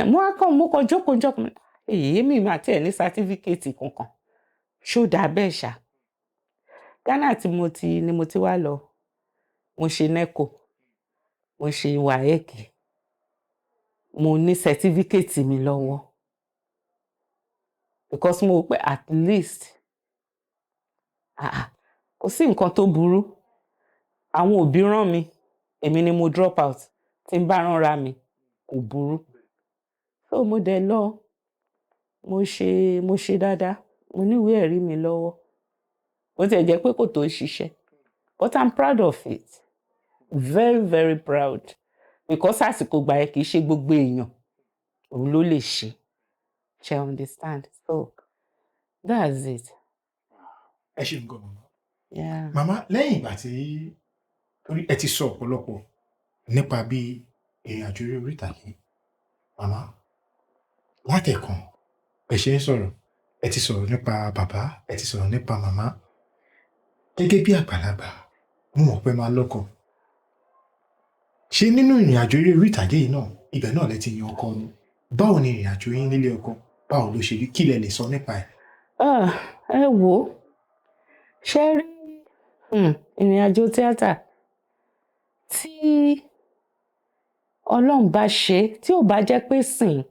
A: Mo kàn jókòó. Èmi máa tiẹ̀ ní sátífíkẹ́ẹ̀tì kankan. Ṣó dáa bẹ́ẹ̀ ṣá? Ghana ni mo ti wá lọ. Mo ṣe NECO, mo ṣe WAEC, mo ní sátífíkẹ́ẹ̀tì mi lọ́wọ́. Because mo rò pé at least kò sí nǹkan tó burú. Àwọn òbí rán mi, èmi ni mo drop out. Tí n bá ránra mi, kò burú. So mo dẹ̀ lọ, mo ṣe dáadáa, mo ní ìwé ẹ̀rí mi lọ́wọ́. Bó tiẹ̀ jẹ́ pé kò tó ṣiṣẹ́. But I'm proud of it. Very, very proud. Because àsìkò gbà yẹn kì í ṣe gbogbo èèyàn òun ló lè ṣe. Ṣé understand? So that's it.
B: Ẹ ṣe nǹkan màmá.
A: Yeah.
B: Màmá, lẹ́yìn ìgbà tí torí ẹ ti sọ ọ̀pọ̀lọpọ̀ nípa bí ìrìn àjò orí ìtàgé, màmá, látẹ̀kàn ẹ ṣe ń sọ̀rọ̀, ẹ ti sọ̀rọ̀ nípa bàbá, ẹ ti sọ̀rọ̀ nípa màmá. Gẹ́gẹ́ bí àgbàlagbà, mo mọ̀ pé máa lọ́kọ. ṣé nínú ìrìn àjò eré orí ìtàgé yìí náà ibẹ̀ náà lẹ ti yan ọkọ ni? Báwo ni ìrìn àjò yín nílé ọkọ? Báwo ló ṣe rí? Kí lẹ lè sọ nípa ẹ̀?
A: Ẹ wò ó, ṣé rí ìrìn àjò tíátà tí Ọlọ́run bá ṣe tí ò bá jẹ́ pé sìn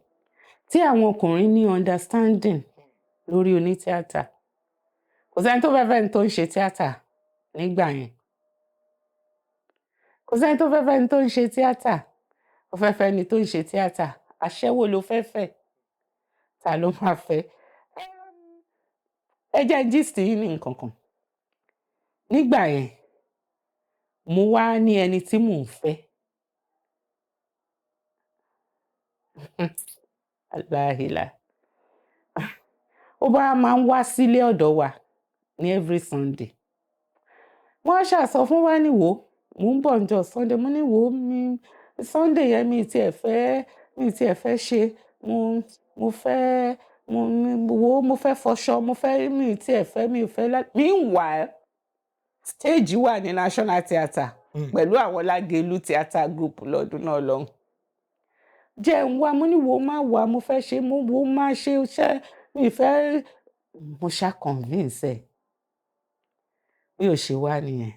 A: tí àwọn ọkùnrin ní understanding lórí onítíátà, kò sẹ́ni tó fẹ́ fẹ́ni tó ń ṣe tíátà nígbà yẹn. Kò sẹ́ni tó fẹ́ fẹ́ni tó ń ṣe tíátà. Ó fẹ́ fẹ́ni tó ń ṣe tíátà. Aṣẹ́wó ló fẹ́ fẹ́. Ta ló máa fẹ́? Ẹ jẹ́ n gist yín ní nǹkan kan. Nígbà yẹn, mo wá ní ẹni tí mò ń fẹ́. Aláìlá. Ó bá máa ń wá sílé ọ̀dọ̀ wa ní every Sunday. Wọ́n á ṣàsọ fún wa ní wò ó, mò ń bọ̀ ńjọ́ Sunday. Mo ní wò ó, Sunday yẹn mi tiẹ̀ fẹ́ ṣe. Mo fẹ́ mo fẹ́ fọṣọ, mi ò fẹ́. Meanwhile, stage wà ní National Theatre pẹ̀lú àwọn Lágelú Theatre Group lọ́dún náà lọ́hùn. Jẹ́ ń wá, mo ní wò ó má wá, mo fẹ́ ṣe, mo wò ó má ṣe iṣẹ́, mi ì fẹ́. Mo ṣá convince ẹ̀. Bí ó ṣe wá nìyẹn.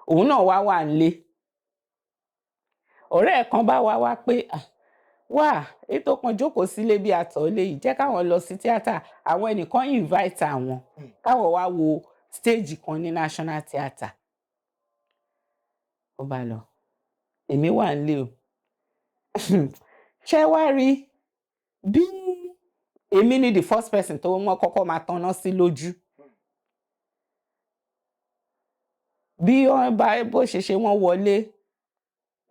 A: Òun náà wà nílé. Ọ̀rẹ́ ẹ̀ kan bá wá pé wá ètò kan jókòó sílé bí àtọ̀ọ́lé yìí, jẹ́ káwọn lọ sí tíátà. Àwọn ẹnìkan invite àwọn káwọn wá wo stage kan ní National Theatre. Ó bá lọ. Èmi wà nílé o. Ṣé wá rí bí èmi ni the first person tó wọ́n kọ́kọ́ máa tanná sí lójú. Bí wọ́n bá bó ṣe wọ́n wọlé,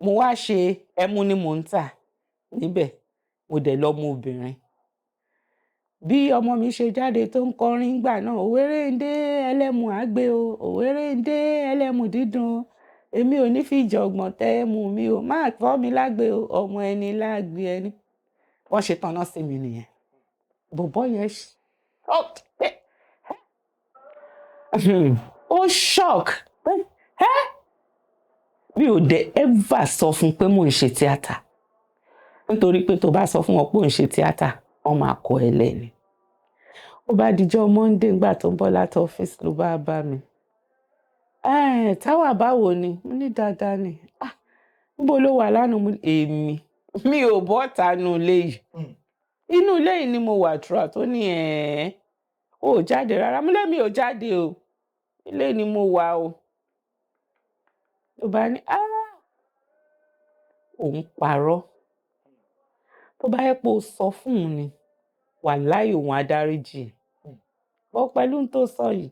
A: mo wá ṣe ẹmu ni mò ń tà níbẹ̀. Mo dẹ̀ lọ́mọ obìnrin. Bí ọmọ mi ṣe jáde tó ń kọrin nígbà náà, òwérèǹdé ẹlẹ́mu àgbé o, òwérèǹdé ẹlẹ́mu dídùn o. Èmi ò ní fi ìjọ̀gbọ̀n tẹ ẹmu mi o, má fọ́ mi lágbe o, ọmọ ẹni lágbe ẹni. Wọ́n ṣe tanná sí mi nìyẹn. Bọ̀bọ́ yẹn shocked. Ó shock. Mi ò dẹ̀ ever sọ fún pé mò ń ṣe tíátà. Nítorí pé tó bá sọ fún wọn pé ò ń ṣe tíátà, wọ́n máa kọ ẹ lẹ́ni. Ó bá dijọ́ Monday nígbà tó ń bọ̀ láti ọ́fíìsì ló bá mi. Táwà báwo ni? Mo ní dáadáa ni. Níbo ló wà lánàá? Mo ní èmi. Mi ò bọ́ta nínú ilé yìí. Inú ilé yìí ni mo wà throughout. Ó ní ó jáde rárá. Mo lé mi ò jáde o. Ilé ni mo wà o. Ló bá ní òun parọ́. Tó bá yẹ pé o sọ fún un ni, wàláhì òun á dáríjì. Bọ́ pẹ̀lú ohun tó sọ yìí,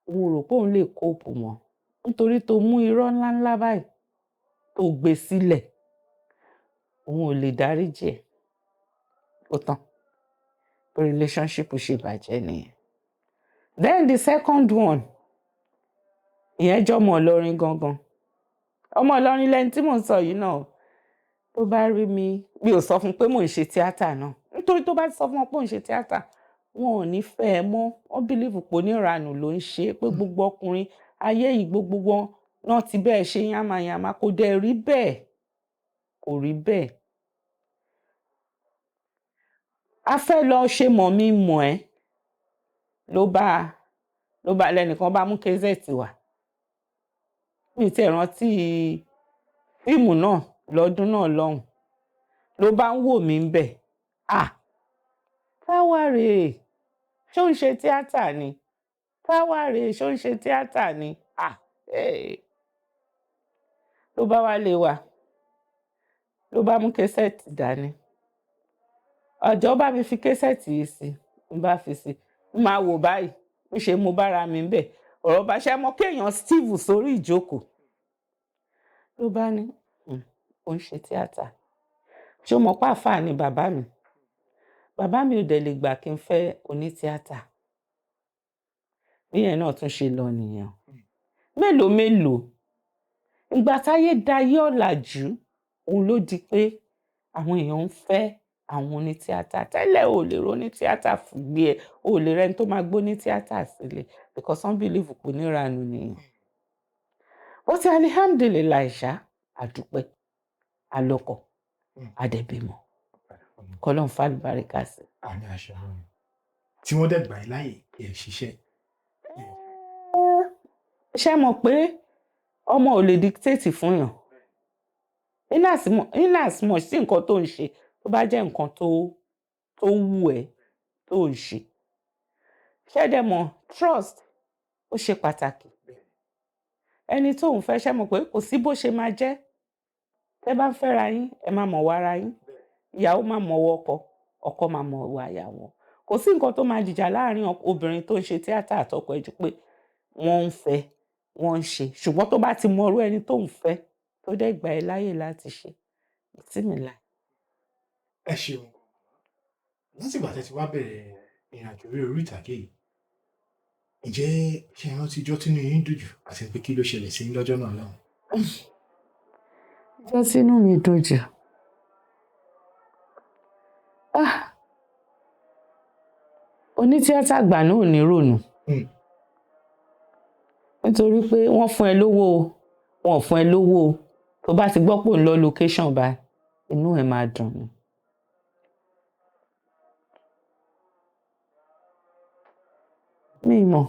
A: òun rò pé òun lè cope mọ́. Nítorí tó mú irọ́ ńláńlá báyìí tó gbé sílẹ̀, òun ò lè dáríjì ẹ̀. Ó tán. Relationship ṣe bàjẹ́ nìyẹn. Then the second one, ìyẹn jẹ́ ọmọ Ìlọrin gangan. Ọmọ Ìlọrin lẹni tí mò ń sọ yìí náà. Tó bá rí mi ò sọ fún pé mò ń ṣe tíátà náà. Nítorí tó bá sọ fún wọn pé ò ń ṣe tíátà, wọn ò ní fẹ́ ẹ mọ́. Wọ́n believe pé oníranù ló ń ṣe, pé gbogbo ọkùnrin ayé yìí gbogbo wọn náà ti bẹ́ẹ̀ ṣe yánmayànma. Kò dẹ̀ rí bẹ́ẹ̀. Kò rí bẹ́ẹ̀. A fẹ́ lọ ṣe mọ̀ mí mọ̀ ẹ́. Ló bá lẹ́nìkan bá mú késẹ́ẹ̀tì wá. Mi ti rántí fíìmù náà lọ́dún náà lọ́hùn. Ló bá ń wò mí ń bẹ̀. Táwà rèé, ṣé ó ń ṣe tíátà ni? Táwà rèé, ṣé ó ń ṣe tíátà ni? Ló bá wá lé wa. Ló bá mú késẹ́ẹ̀tì dání. Ọjọ́ bá mi fi késẹ́ẹ̀tì yìí sí, n bá fi sí. Máa wò báyìí. Ń ṣe mo bára mi ń bẹ̀. Ọ̀rọ̀ bá ṣe mọ́ kéèyàn Steve sórí ìjókòó. Ló bá ní ó ń ṣe tíátà. Ṣé o mọ̀ pé àfáà ni bàbá mi? Bàbá mi ò dẹ̀ lè gbà kí n fẹ́ onítíátà. Bí yẹn náà tún ṣe lọ nìyẹn. Mélòó. Ìgbà táyé dayé ọ̀làjú, òun ló di pé àwọn èèyàn ń fẹ́ àwọn onítíátà. Tẹ́lẹ̀ ò lè rí onítíátà gbé ẹ, ò lè rẹ́ni tó máa gbé onítíátà sílẹ̀. Because some believe pé oníranù nìyẹn. Ó ti alhamdulillah ṣá. àdúpẹ́ alọ́kọ adẹ̀bímọ kọ́lọ́n fàlùbáríkà sí.
B: àmì àṣà tí wọ́n dẹ̀ gbà yín láàyè ẹ̀ ṣiṣẹ́.
A: ṣé mọ̀ pé ọmọ ò lè dictate fún yàn in as much sí nǹkan tó ń ṣe tó bá jẹ́ nǹkan tó wù ẹ́ tó ń ṣe. ṣé dẹ̀ mọ̀ trust ó ṣe pàtàkì. ẹni tó ń fẹ́ ṣé mọ̀ pé kò sí bó ṣe máa jẹ́ tẹ́ bá ń fẹ́ra yín ẹ máa mọ̀ wá ara yín ìyàwó máa mọ̀ wọ ọkọ máa mọ̀ wá ìyàwó. kò sí nǹkan tó máa dìjà láàrin obìnrin tó ń ṣe tíátà àtọkọ ẹ̀ jù pé wọ́n ń fẹ́ wọ́n ń ṣe ṣùgbọ́n tó bá ti mọrú ẹni tó ń fẹ́ tó dẹ̀ gbà ẹ́ láyè láti ṣe ìtìmílà.
B: ẹ ṣeun láti ìgbà tẹ́ ti wá bẹ̀rẹ̀ ìrìnàjò orí ìtàgé yìí ǹjẹ́ ṣe rántí ijọ́ tínú yín dùn jù àti pé kí ló ṣẹlẹ̀ sí lọ́jọ́ náà lọ́hùn.
A: ijọ́ tínú mi dùn jù onítíátà àgbà náà ò ní rònú nítorí pé wọ́n fún ẹ lówó wọn ò fún ẹ lówó tó bá ti gbọ́ pò ń lọ location báyìí inú ẹ̀ máa dùn ni. mi mọ̀.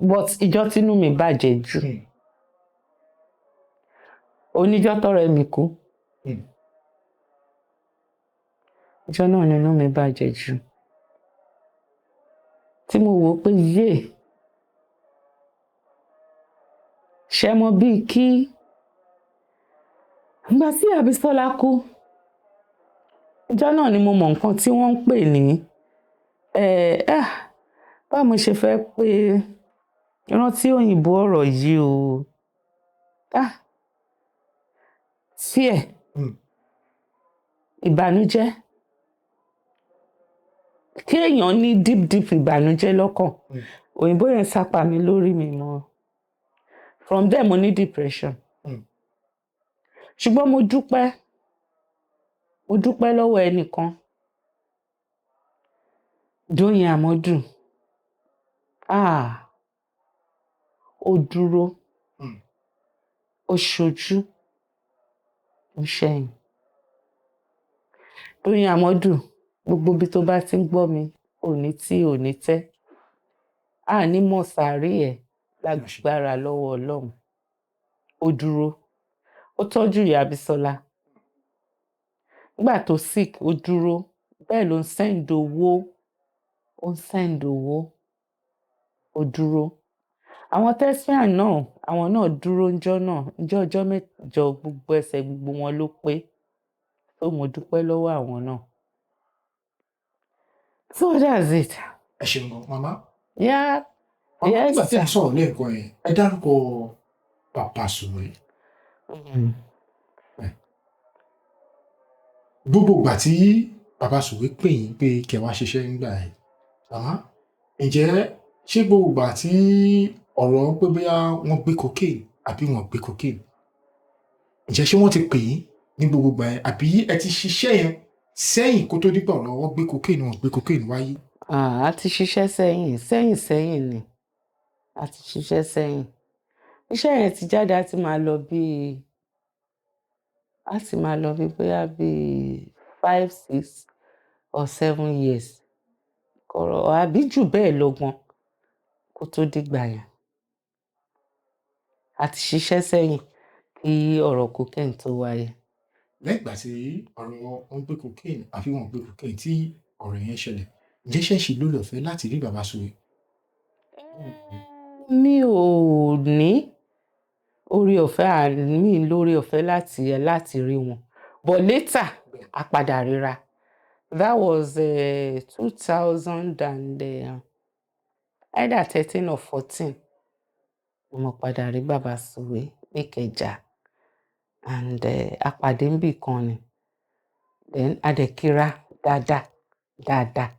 A: But ìjọ́ tínú mi bàjẹ́ jù oníjọ́ tọ́rẹ́ mi kú ìjọ́ náà nínú mi bàjẹ́ jù tí mo wò pé yé ṣe mọ̀ bíi kí ìgbà tí Àbísọ́lá kú ìjọ́ náà ni mo mọ̀ nǹkan tí wọ́n ń pè ní báwo mo ṣe fẹ́ pé ìrántí òyìnbó ọ̀rọ̀ yìí o fear ìbànújẹ́ kí èèyàn ní deep ìbànújẹ́ lọ́kàn òyìnbó yẹn sápá mi lórí mi mọ́ from there mo ní depression ṣùgbọ́n mo dúpẹ́ lọ́wọ́ ẹnìkan Dóyin Àmọ́dù ó dúró ó ṣojú ó ṣẹ̀yìn. Dóyin Àmọ́dù gbogbo ibi tó bá ti ń gbọ́ mi òní tí òní tẹ́ ní mọ̀ sàárì ẹ̀ lágbára lọ́wọ́ Ọlọ́run ó dúró ó tọ́jú ìyá Bísọ́lá nígbà tó sick ó dúró bẹ́ẹ̀ ló ń send owó ó dúró àwọn Thespian náà àwọn náà dúró ọjọ́ mẹ́jọ gbogbo ẹsẹ̀ gbogbo wọn ló pé tó mo dúpẹ́ lọ́wọ́ àwọn náà. So that's it.
B: ẹ ṣeun gan mama.
A: Yes.
B: nígbà tí ẹ sọ̀rọ̀ lẹ́ẹ̀kan yẹn ẹ dárúkọ Bàbá Sùwé. gbogbo ìgbà tí Bàbá Sùwé pè yín pé kẹ́ wá ṣiṣẹ́ nígbà yẹn màmá ǹjẹ́ ṣé gbogbo ìgbà tí ọ̀rọ̀ pé bóyá wọ́n gbé cocaine àbí wọ́n gbé cocaine ǹjẹ́ ṣé wọ́n ti pè yín ní gbogbo ìgbà yẹn àbí ẹ ti ṣiṣẹ́ yẹn sẹ́yìn kó tó dípò ọ̀rọ̀ wọ́n gbé cocaine wọ́n gbé cocaine wáyé.
A: A ti ṣiṣẹ́ sẹ́yìn ni a ti ṣiṣẹ́ sẹ́yìn iṣẹ́ yẹn ti jáde a ti máa lọ bí bóyá bí 5, 6 or 7 years kọ̀rọ̀ àbí jù bẹ́ẹ̀ lọ gan kó tó dìgbà yẹn a ti ṣiṣẹ́ sẹ́yìn kí ọ̀rọ̀ cocaine tó wáyé.
B: lẹ́yìn ìgbà tí ọ̀rọ̀ wọn gbé cocaine àbí wọn gbé cocaine tí ọ̀rọ̀ yẹn ṣẹlẹ̀ ǹjẹ́ ṣẹ́ẹ̀ṣì lórí ọ̀fẹ́ láti rí Bàbá Sùwé.
A: mi ò ní orí ọ̀fẹ́ láti rí wọn but later a padà ríra that was 2000 and either 13 or 14 mo padà rí Bàbá Sùwé ní Ìkẹjà and a pàdé níbì kan ni then a dẹ̀ kíra dáadáa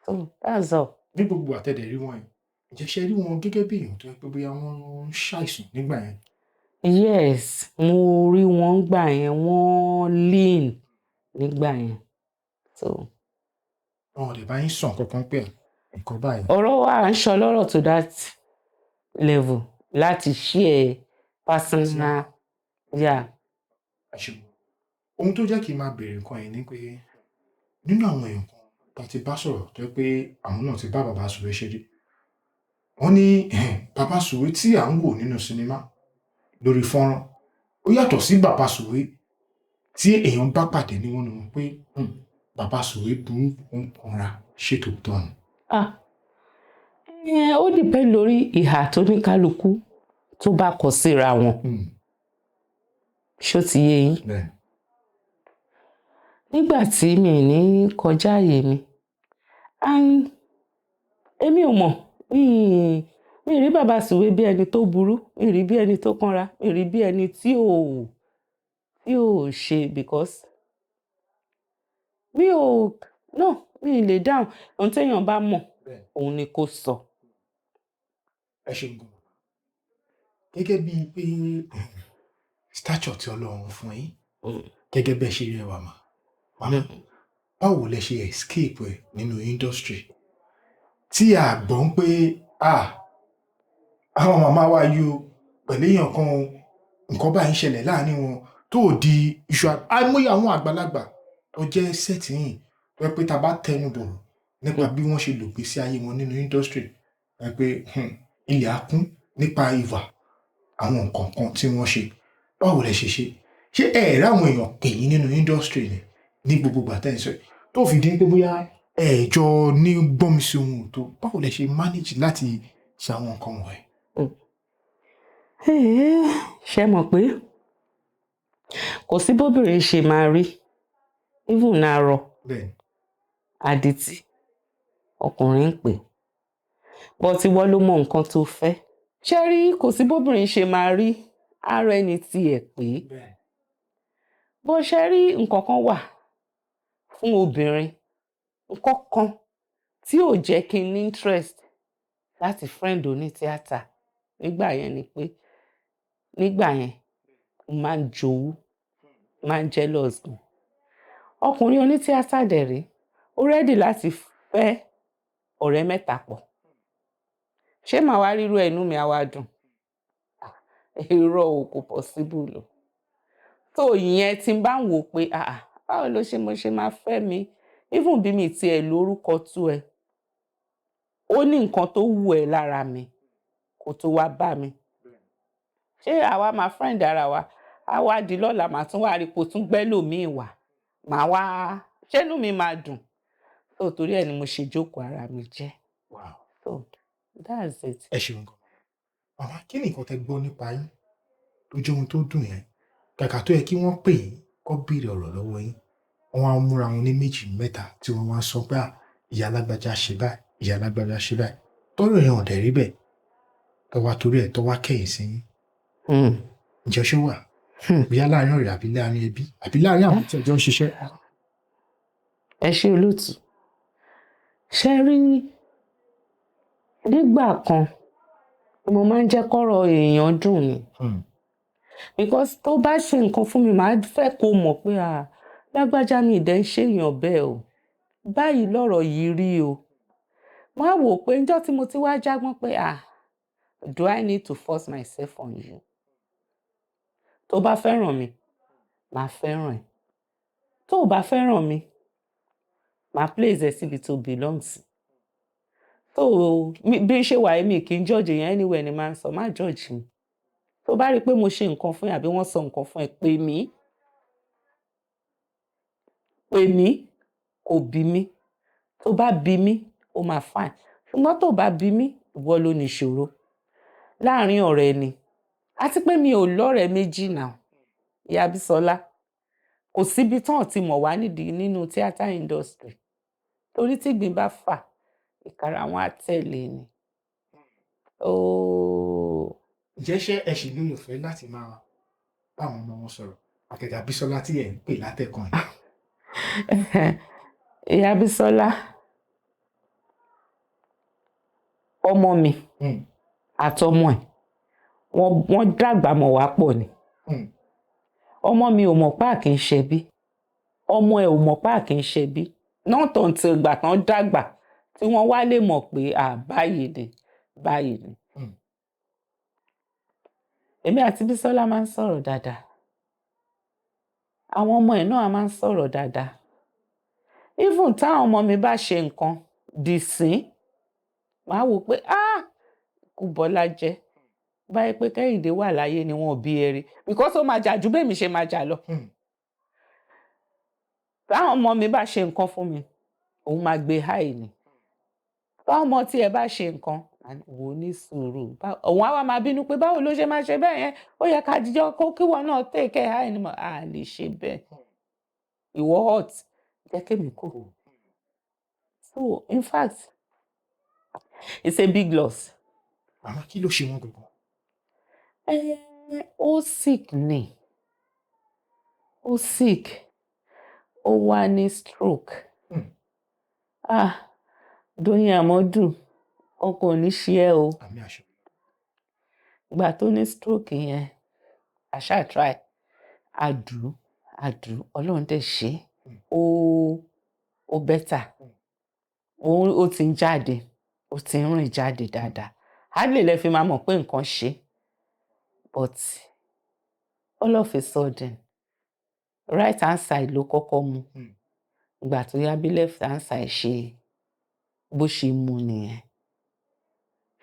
A: so that's all.
B: ní gbogbo àtẹ̀dẹ̀ rí wọn yẹn ǹjẹ́ ṣe rí wọn gẹ́gẹ́ bí èèyàn tó yẹ pé bóyá wọ́n ń ṣàìsàn nígbà yẹn.
A: Yes mo rí wọn gbà yẹn wọ́n lean nígbà yẹn so.
B: wọn ò lè bá yín sàn kankan pé nǹkan báyìí.
A: ọ̀rọ̀ wa à ń sọ lọ́rọ̀ tó dá level láti share personal yeah.
B: àṣìwò ohun tó jẹ́ kí n máa béèrè nǹkan yìí ni pé nínú àwọn èèyàn kan tá a ti bá sọ̀rọ̀ tó jẹ́ pé àwọn náà ti bá bàbá Sùwé ṣeré wọ́n ní bàbá Sùwé tí à ń wò nínú sinimá lórí fọ́nrán ó yàtọ̀ sí bàbá Sùwé tí èèyàn bá pàdé ní wọ́n ní wọn pé bàbá Sùwé burú ó ń kanra ṣètò tán.
A: Ó depend lórí ìhà tó ní kálukú tó bá kọ síra wọn ṣó ti yé yín. Nígbà tí mi ní kọjá àyè mi èmi ò mọ̀ mi rí bàbá Sùwé bí ẹni tó burú, mi rí bí ẹni tó kanra, mi rí bí ẹni tí ò ṣe because mi lè dáhùn ohun téèyàn bá mọ̀ òun ni kò sọ.
B: Ẹ ṣeun gan gẹ́gẹ́ bíi pé stature tí Ọlọ́run fún yín gẹ́gẹ́ bẹ́ẹ̀ ṣe rẹwà màmá báwo lẹ ṣe escape ẹ nínú industry tí a gbọ́ pé àwọn màmá wa yóò pẹ̀lú èèyàn kan nǹkan báyìí ń ṣẹlẹ̀ láàrin wọn tó di iṣu àìmọye àwọn àgbàlagbà tó jẹ́ sẹ́tìyìn tó yẹ pé tá a bá tẹnu bọ̀rọ̀ nípa bí wọ́n ṣe lò gbèsè ayé wọn nínú industry pé ilẹ̀ á kún nípa ìwà àwọn nǹkan kan tí wọ́n ṣe báwo lẹ ṣe ṣé rí àwọn èèyàn pè yín nínú industry ni ní gbogbo gbàtẹ́ ìsọ tó fi dín pé bóyá ẹ̀jọ ní gbọ́nmisí ohun tó báwo lẹ ṣe manage láti ṣe àwọn nǹkan wọ̀nyí.
A: Ṣé mọ̀ pé kò sí bóbìnrin ṣe máa rí even náàrọ̀ àdìtì ọkùnrin ń pè but ìwọ ló mọ nǹkan tó fẹ́. Ṣé rí kò sí bóbìnrin ṣe máa rí ara ẹni tí ẹ̀ pé bó ṣe rí nǹkan kan wà fún obìnrin nǹkan kan tí ò jẹ́ kí n ní interest láti friend oní tíátà nígbà yẹn ni pé nígbà yẹn mo máa ń jowú máa ń jealous gan. Ọkùnrin oní tíátà dẹ̀ rí ó ready láti fẹ́ ọ̀rẹ́ mẹ́ta pọ̀ ṣé màá wá rírú ẹnu mi á wá dùn irọ́ o kò possible lọ tó ìyẹn tí n bá ń wò pé báwo ló ṣe mo ṣe máa fẹ́ mi even bí mi tiẹ̀ lórúkọ tú ẹ ó ní nǹkan tó wù ẹ́ lára mi kó tó wá bá mi ṣé àwa máa friend ara wa á wá di lọ́la màá tún wá rí kó tún gbẹ́lòmíì wá màá wá ṣẹ́nu mi máa dùn tó torí ẹ̀ ni mo ṣe jókòó ara mi jẹ́. So that's it.
B: Ẹ ṣeun gan màmá kí ni nǹkan tẹ́ gbọ́ nípa yín tó jẹ́ ohun tó dùn yẹn kàkà tó yẹ kí wọ́n pè yín kó béèrè ọ̀rọ̀ lọ́wọ́ yín wọ́n á múra wọn ní méjì mẹ́ta tí wọ́n wá sọ pé ìyá alágbájá ṣe báyìí ìyá alágbájá ṣe báyìí tọ́rọ̀ yẹn ò dẹ̀ rí bẹ́ẹ̀ tọ́wá torí ẹ̀ tọ́wá kẹ́yìn sí yín. Ǹjẹ́ ṣé wà bóyá láàrin ọ̀rẹ́ àbí láàrin ẹbí àbí láàrin àwọn tí ẹjọ́ ń ṣiṣẹ́.
A: Ẹ ṣé olóòtú ṣe rí nígbà kan mo máa ń jẹ́ kọ́rọ̀ èèyàn dùn ni because tó bá ṣe nǹkan fún mi màá fẹ́ kó mọ̀ pé lágbájá mi ìdẹ́ ń ṣèyàn bẹ́ẹ̀ o báyìí lọ́rọ̀ yìí rí o wọ́n á wò pé níjọ́ tí mo ti wá jágbọ́n pé do I need to force myself on you tó bá fẹ́ràn mi màá fẹ́ràn ẹ̀ tó o bá fẹ́ràn mi màá place ẹ síbi tó belong sí tó bí ṣe wà mí kì í judge yẹn anywhere ni máa ń sọ má judge mi tó bá rí i pé mo ṣe nǹkan fún ẹ àbí wọ́n sọ nǹkan fún ẹ pè mí kò bí mi tó bá bí mi ó máa fine ṣùgbọ́n tó bá bí mi ìwọ ló ní ìṣòro láàrin ọ̀rẹ́ ni àti pé mi ò lọ́rẹ̀ẹ́ méjì náà ìyá Bísọ́lá kò síbi tán ti mọ̀ wá nídìí nínú theatre industry torí tí ìgbín bá fà ìkàrà wọn á tẹ̀lé ni.
B: Ǹjẹ́ ṣé ẹ ṣì lóye ọ̀fẹ́ láti máa bá àwọn ọmọ wọn sọ̀rọ̀ àtẹ̀gà Bísọ́lá tí ẹ̀ ń pè látẹ̀kàn yìí.
A: Ìyá Bísọ́lá ọmọ mi àtọmọ ẹ̀ wọ́n dàgbà mọ̀ wá pọ̀ ni ọmọ mi ò mọ̀ pá kì í ṣe bí ọmọ ẹ̀ ò mọ̀ pá kì í ṣe bí náà tó ń ti ìgbà tán dàgbà tí wọ́n wá lè mọ̀ pé báyìí ni. èmi àti Bísọ́lá máa ń sọ̀rọ̀ dáadáa, àwọn ọmọ ẹ̀ náà máa ń sọ̀rọ̀ dáadáa. Even táwọn ọmọ mi bá ṣe nǹkan dìsín, màá wò pé kú Bọ́lá jẹ́, báyìí pé Kẹ́hìndé wà láyé ni wọn ò bí ẹrí, because ó máa jà ju bẹ́ẹ̀ mi ṣe máa jà lọ. Táwọn ọmọ mi bá ṣe nǹkan fún mi, òun máa gbé háì ni. Táwọn ọmọ tí ẹ bá ṣe nǹkan, wò ní sùúrù, òun á wá máa bínú pé báwo ló ṣe máa ṣe bẹ́ẹ̀ yẹn, ó yẹ ká jíjọ kó kíwọ náà take háì ni, mo lè ṣe bẹ́ẹ̀. Ìwọ hot, jẹ́ kémi kò. So in fact, it's a big loss.
B: Màmá kí ló ṣe wọ́n gbogbo?
A: Ó sick ni, ó sick, ó wá ní stroke. Dóyin Àmọ́dù, ọkọ ò ní ṣe ẹ́ o.
B: Àmín àṣẹ.
A: Ìgbà tó ní stroke yẹn, àṣà try, àdú, Ọlọ́run dẹ̀ ṣe, ó better, ó ti ń jáde, ó ti ń rìn jáde dáadáa. Hardly lẹ fi máa mọ̀ pé nǹkan ṣe, but all of a sudden, right hand side ló kọ́kọ́ mu. Ìgbà tó yá bí left hand side ṣe bó ṣe mu nìyẹn.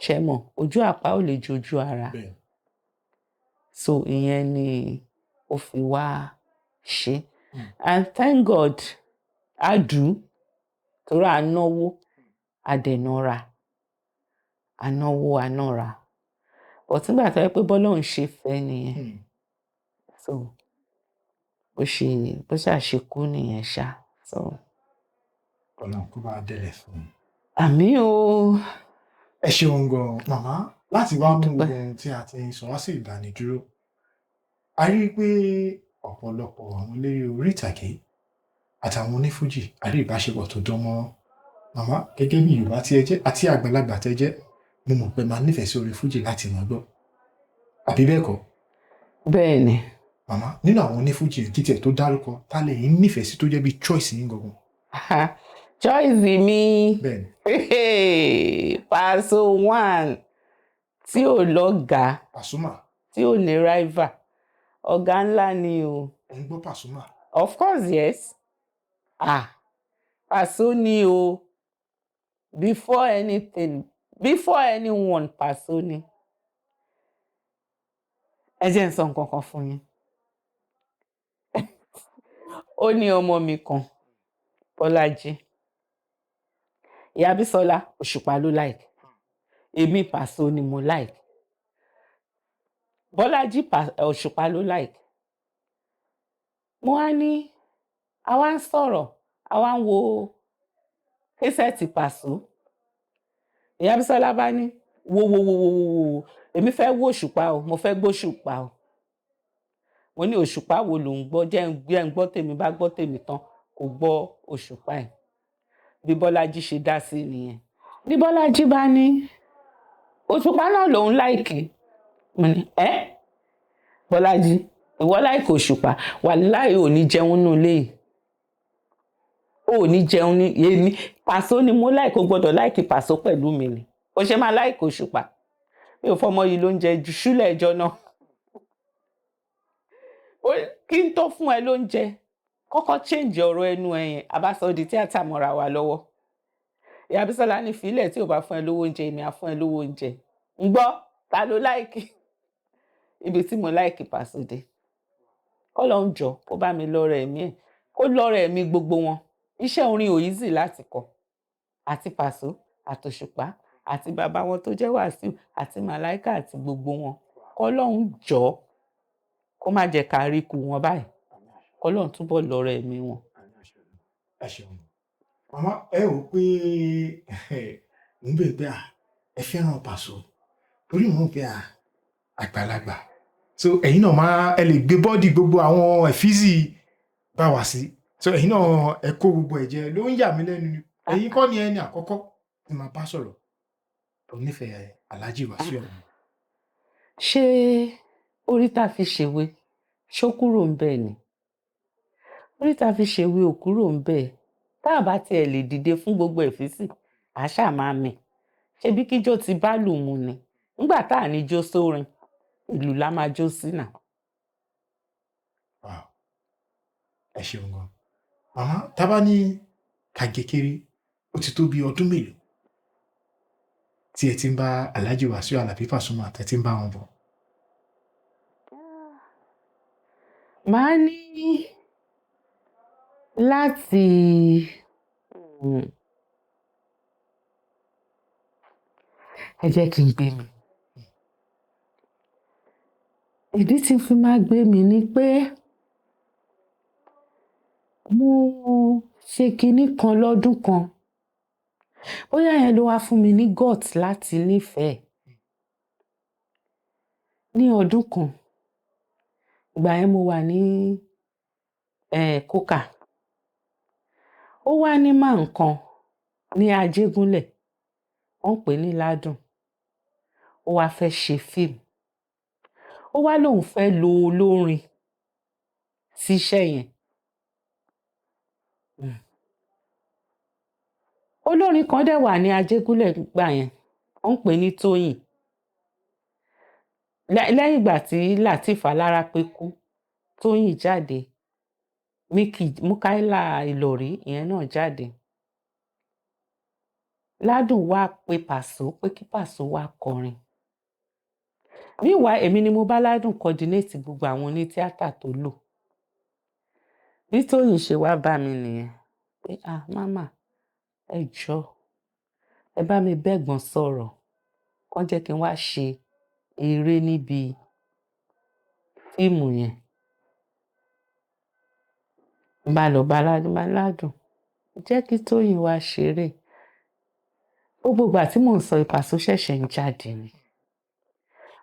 A: Ṣé mọ̀, ojú àpá ò lè jojú ara. So ìyẹn ni ó fi wá ṣe. And thank God, àdú, torí ànáwó, àdẹ̀nọ́ra, ànáwó ànára. But nígbà tó yẹ pé bọ́lọ́run ṣe fẹ́ nìyẹn. So bó ṣàṣekú nìyẹn ṣá. So
B: Ọlọ́run kó bá délẹ̀ fún un.
A: Àmín o.
B: Ẹ ṣeun gan màmá, láti wá mú ohun tí a ti sọ wá sí ìdánidúró. A rí i pé ọ̀pọ̀lọpọ̀ àwọn eléré orí ìtàgé àtàwọn onífújì a rí ìbáṣepọ̀ tó dán mọ́rán. Màmá, gẹ́gẹ́ bí Yorùbá tí ẹ jẹ́ àti àgbàlagbà tẹ́ jẹ́, mo mọ̀ pé máa nífẹ̀ẹ́ sí orin fújì láti mọ̀ gbọ́. Àbí bẹ́ẹ̀ kọ́?
A: Bẹ́ẹ̀ ni.
B: Màmá, nínú àwọn onífújì títẹ̀ tó dárúkọ, ta lẹ̀ yín nífẹ̀ẹ́ sí tó jẹ́ bí choice yín gangan?
A: Choice mi.
B: Bẹ́ẹ̀ni.
A: Paso one, tí ò lọ́gàá.
B: Pasuma.
A: Tí ò ní rival. Ọ̀gá ńlá ni o.
B: Ẹ ń gbọ́ Pasuma?
A: Of course, yes. Paso ni o. Before anyone, Paso ni. Ẹ jẹ́ n sọ nǹkan kan fún yín. Ó ní ọmọ mi kan, Bọ́lájí. Ìyá Bísọ́lá, Òṣùpá ló like. Èmi Paso ni mo like. Bọ́lájí Òṣùpá ló like. Mo wá ní, a wá ń sọ̀rọ̀, a wá ń wo késẹ̀tì Paso. Ìyá Bísọ́lá bá ní, wo, èmi fẹ́ wo Òṣùpá o, mo fẹ́ gbọ́ Òṣùpá o. Mo ní Òṣùpá wo ló ń gbọ́, jẹ́ ń gbọ́ tèmi, bá gbọ́ tèmi tán, kò gbọ́ Òṣùpá ẹ̀. Bí Bọ́lájí ṣe dá sí nìyẹn. Bí Bọ́lájí bá ní, Òṣùpá náà lòun láìkì. Mo ní, Bọ́lájí, ìwọ láìkì Òṣùpá, wàláhì ò ní jẹun nínú ilé yìí. Ò ní jẹun ní èmi. Paso ni mo láìkì, o gbọ́dọ̀ láìkì Paso pẹ̀lú mi ni. Ó ṣe máa láìkì Òṣùpá. Mi ò fọmọ yìí lóúnjẹ jù ṣúlẹ̀ ẹjọ́ náà. Kí n tó fún ẹ lóúnjẹ, kọ́kọ́ change ọ̀rọ̀ ẹnu ẹ yẹn, àbásọ̀dì tíátà mọ́ra wa lọ́wọ́. Ìyá Bísọ́lá ní fílẹ̀ tí ò bá fún ẹ lówó oúnjẹ, èmi á fún ẹ lówó oúnjẹ. Ń gbọ́, ta ló láìkì? Ibi tí mo láìkì Paso dé. K'Ọlọ́run jọ̀ọ́ kó bá mi lọ́rẹ ẹ̀mí ẹ̀, kó lọ́rẹ ẹ̀mí gbogbo wọn. Iṣẹ́ orin ò easy láti kọ. Àti Paso, àtòṣùpá, àti bàbá wọn tó jẹ́ Wàsíù, àti Màláíkà, àti gbogbo wọn. K'Ọlọ́run jọ̀ọ́ kó má jẹ́ ká rí ikú wọn báyìí. K'Ọlọ́run túbọ̀ lọ́rẹ ẹ̀mí wọn.
B: Ẹ ṣeun. Màmá, ẹ wò pé mo ń bèèrè pé ẹ fẹ́ràn Paso torí mo ń pè àgbàlagbà. So ẹ̀yin náà ẹ lè gbé bọ́ọ̀dì gbogbo àwọn ẹ̀fíìsì bá wà sí. So ẹ̀yin náà ẹ kó gbogbo ẹ̀jẹ̀ ló ń yà mí lẹ́nu ni. Ẹ̀yin kọ́ ni ẹni àkọ́kọ́ tí màá bá sọ̀rọ̀ tó nífẹ̀ẹ́ Alhaji Wasiu Ayinde.
A: Ṣé orí tá fi ṣèwé ṣó kúrò ń bẹ̀ ni? Orí tá fi ṣèwé ò kúrò ń bẹ̀. Tá a bá tiẹ̀ lè dìde fún gbogbo ẹ̀fíìsì, àṣà máa mì. Ṣebí kíjó ti bá lù mu ni. Nígbà tá à ní jó sórin, ìlú la máa jó sí náà.
B: Wow. Ẹ ṣeun gan. Màmá, tá bá ní ká gé kéré, ó ti tó bí ọdún mélòó tí ẹ ti ń bá Alhaji Wasiu Alabi Pasuma tẹ́ ti ń bá wọn bọ̀?
A: Màá ní láti ẹ jẹ́ kí n gbé mi. Ìdí tí n fi máa gbé mi ni pé mo ṣe kinní kan lọ́dún kan. Bóyá yẹn ló wá fún mi ní guts láti nífẹ̀ẹ́. Ní ọdún kan, ìgbà yẹn mo wà ní Coca. Ó wá ní man kan ní Ajégúnlẹ̀, wọ́n ń pè ní Ládùn. Ó wá fẹ́ ṣe fíìmù. Ó wá lóun fẹ́ lo olórin síṣẹ́ yẹn. Olórin kan dẹ̀ wà ní Ajégúnlẹ̀ nígbà yẹn, wọ́n ń pè ní Tóyìn. Lẹ́yìn ìgbà tí Lateef Alárápé kú, Tóyìn jáde, Múkáílà Ìlọ̀rí ìyẹn náà jáde. Ládùn wá pe Pàsó pé kí Pàsó wá kọrin. Meanwhile, èmi ni mo bá Ládùn coordinate gbogbo àwọn onítíátà tó lò. Bí Tóyìn ṣe wá bá mi nìyẹn pé mama, ẹ jọ̀ọ́, ẹ bá mi bẹ́gbọ́n sọ̀rọ̀, kán jẹ́ kí n wá ṣe eré níbi fíìmù yẹn. N bá lọ bá Ládùn, jẹ́ kí Tóyìn wá ṣeré. Gbogbo ìgbà tí mò ń sọ Pàsó ṣẹ̀ṣẹ̀ ń jáde ni.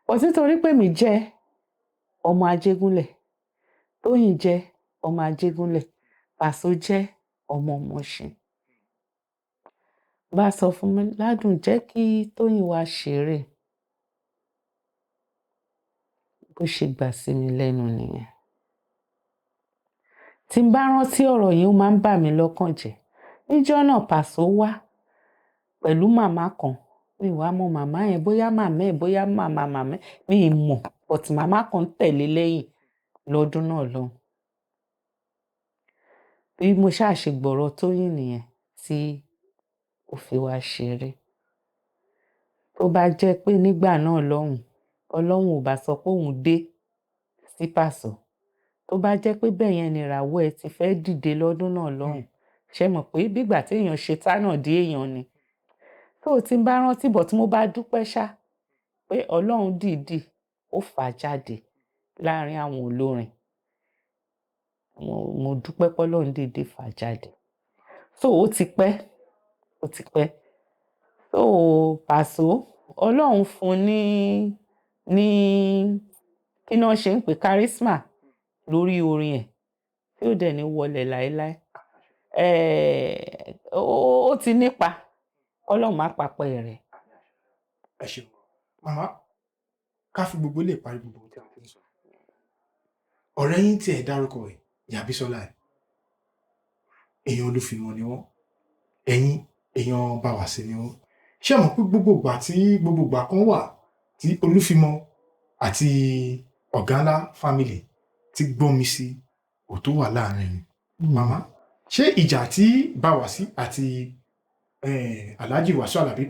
A: But nítorí pé mi jẹ́ ọmọ Ajégúnlẹ̀, Tóyìn jẹ́ ọmọ Ajégúnlẹ̀, Pàsó jẹ́ ọmọ Mùṣín. Bá sọ fún mi, Ládùn jẹ́ kí Tóyìn wá ṣeré. Bó ṣe gbà sí mi lẹ́nu nìyẹn. Tí n bá rántí ọ̀rọ̀ yìí, ó máa ń bà mí lọ́kàn jẹ́. Níjọ́ náà Pàsó wá pẹ̀lú màmá kan. Mi wá mọ màmá yẹn, bóyá màmá ẹ̀, bóyá màmá ẹ̀, mi ì mọ̀. But màmá kan tẹ̀lé lẹ́yìn lọ́dún náà lọ́hùn. Bí mo ṣáà ṣe gbọ́rọ̀ Tóyìn nìyẹn tí ó fi wá ṣeré. Tó bá jẹ́ pé nígbà náà lọ́hùn, Ọlọ́run ò bá sọ pé òun dé sí Pàsó. Tó bá jẹ́ pé bẹ́ẹ̀ yẹn ni ìràwọ̀ ẹ̀ ti fẹ́ dìde lọ́dún náà lọ́hùn. Ṣé mọ̀ pé bí ìgbà tí èèyàn ṣe tánà dé èèyàn ni. Tó tí n bá rántí bọ̀ tí mo bá dúpẹ́ ṣá pé Ọlọ́run dìídì ó fà á jáde láàrin àwọn olórin. Mo dúpẹ́ pé Ọlọ́run dìídì fà á jáde. So ó ti pẹ́. So Pàsó, Ọlọ́run fún ní kí náà ṣe ń pè charisma lórí orin ẹ̀ tí ó dẹ̀ ní wọlẹ̀ láéláé. Ó ti nípa. Ọlọ́run má papẹ̀ rẹ̀.
B: Ẹ ṣeun. Màmá, ká fi gbogbo lè parí gbogbo tí a ti ń sọ. Ọ̀rẹ́ yín tí ẹ dárúkọ ẹ̀, Ìyá Bísọ́lá ẹ̀. Èèyàn Olúfìmọ̀ ni wọ́n. Ẹ̀yin èèyàn Báwàsí ni wọ́n. Ṣé ẹ mọ̀ pé gbogbo ìgbà kan wà tí Olúfìmọ̀ àti Ọ̀gánlá family ti gbọ́nmi sí òtó wà láàrin yín? Màmá, ṣé ìjà tí Báwàsí àti Alhaji Wasiu Alabi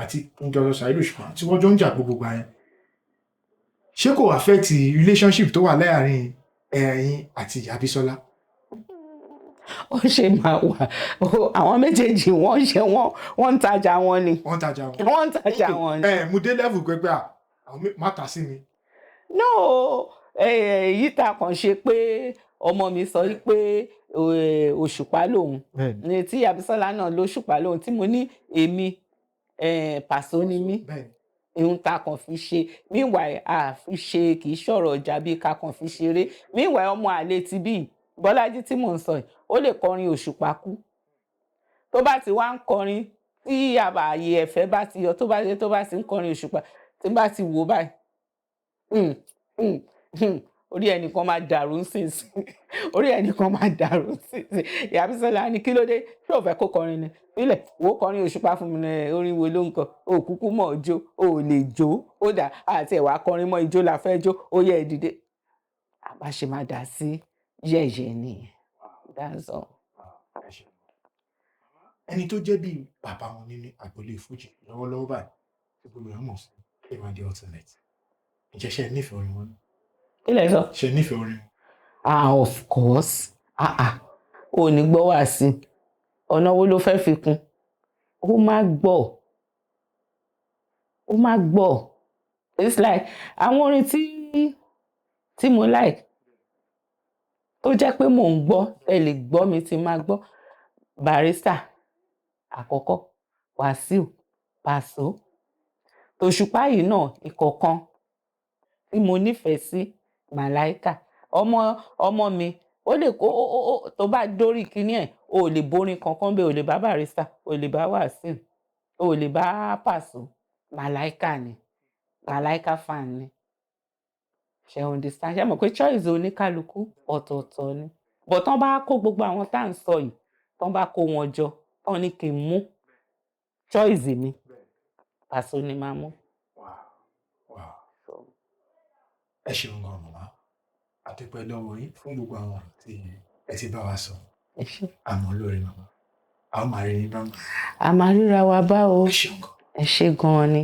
B: àti Dr. Saheed Òṣùpá tí wọ́n jọ ń jà gbogbo ìgbà yẹn, ṣé kò affect relationship tó wà láàrin ẹ̀yin àti Ìyá Bísọ́lá?
A: Ó ṣe máa wà. Àwọn méjèèjì wọ́n ń tajà wọn ni.
B: Wọ́n ń tajà wọn.
A: Wọ́n ń tajà wọn ni.
B: Mo dé level pé àwọn má ta sí mi.
A: No, èyí tá kàn ṣe pé ọmọ mi sọ pé Òṣùpá lòun. Ní tí Ìyá Bísọ́lá náà lóṣùpá lòun, tí mo ní èmi Pàsó ni mí. Ihun tá kàn fi ṣe. Meanwhile, fi ṣe kì í ṣọ̀rọ̀ ọjà bí ká kàn fi ṣeré. Meanwhile, ọmọ àlè ti bí Bọ́lájí tí mò ń sọ yìí, ó lè kọrin Òṣùpá kú. Tó bá ti wá ń kọrin, tí ààyè ẹ̀fẹ̀ bá ti yọ, tó bá ti ń kọrin Òṣùpá, tí bá ti wò báyìí, orí ẹnìkan máa dàrú sínsìn orí ẹnìkan máa dàrú sínsìn. Ìyá Bísọ́lá ní kí ló dé ṣé ò fẹ́ kó kọrin ni nílẹ̀ wo kọrin Òṣùpá fún mi ní orin wo ló ń kọ òkúkú mọ̀ jó ò lè jó ó dà àti ẹ̀wà kọrin mọ́ ijó la fẹ́ jó ó yẹ ìdìde àbá ṣe máa dà sí yẹ̀yẹ̀ nìyẹn. That's all.
B: Ẹni tó jẹ́ bí bàbá wọn nínú agboolé fújì lọ́wọ́lọ́wọ́ báyìí tí gbogbo èèyàn mọ̀ sí K1 The Ultimate. Ǹjẹ́ ṣé ẹ nífẹ̀ẹ́ orin wọn?
A: Kí lẹ sọ?
B: Ṣé ẹ nífẹ̀ẹ́ orin wọn?
A: Of course. Ò ní gbọ́ wá sí ọ̀nà wo ló fẹ́ fi kún ó má gbọ́ it's like àwọn orin tí mo like tó jẹ́ pé mò ń gbọ́ ẹ lè gbọ́ mi tí máa gbọ́ Barrister àkọ́kọ́ Wàsíù Pàsó Òṣùpá yìí náà ìkọ̀ọ̀kan tí mo nífẹ̀ẹ́ sí Màláíkà ọmọ mi ó lè kó tó bá dórí kíní ẹ̀ o ò lè borin kankan bẹ́ẹ̀ o lè bá Barrister o lè bá Wàsíù o lè bá Pàsó Màláíkà ni Màláíkà fan ni ṣe understand ṣe mọ̀ pé choice oníkálukú ọ̀tọ̀ọ̀tọ̀ ni but tán bá kó gbogbo àwọn tá à ń sọ yìí tán bá kó wọn jọ tán ní kí n mú choice mi Pàsó ni máa mú.
B: Ẹ ṣeun gan màmá àdúpẹ́ lọ́wọ́ yín fún gbogbo àwọn ọ̀rọ̀ tí ẹ ti bá wa sọ àmọ́ lórí màmá a ó máa rí yín bá.
A: a máa ríra wa bá o
B: ẹ ṣeun gan.
A: ẹ ṣé gan ni.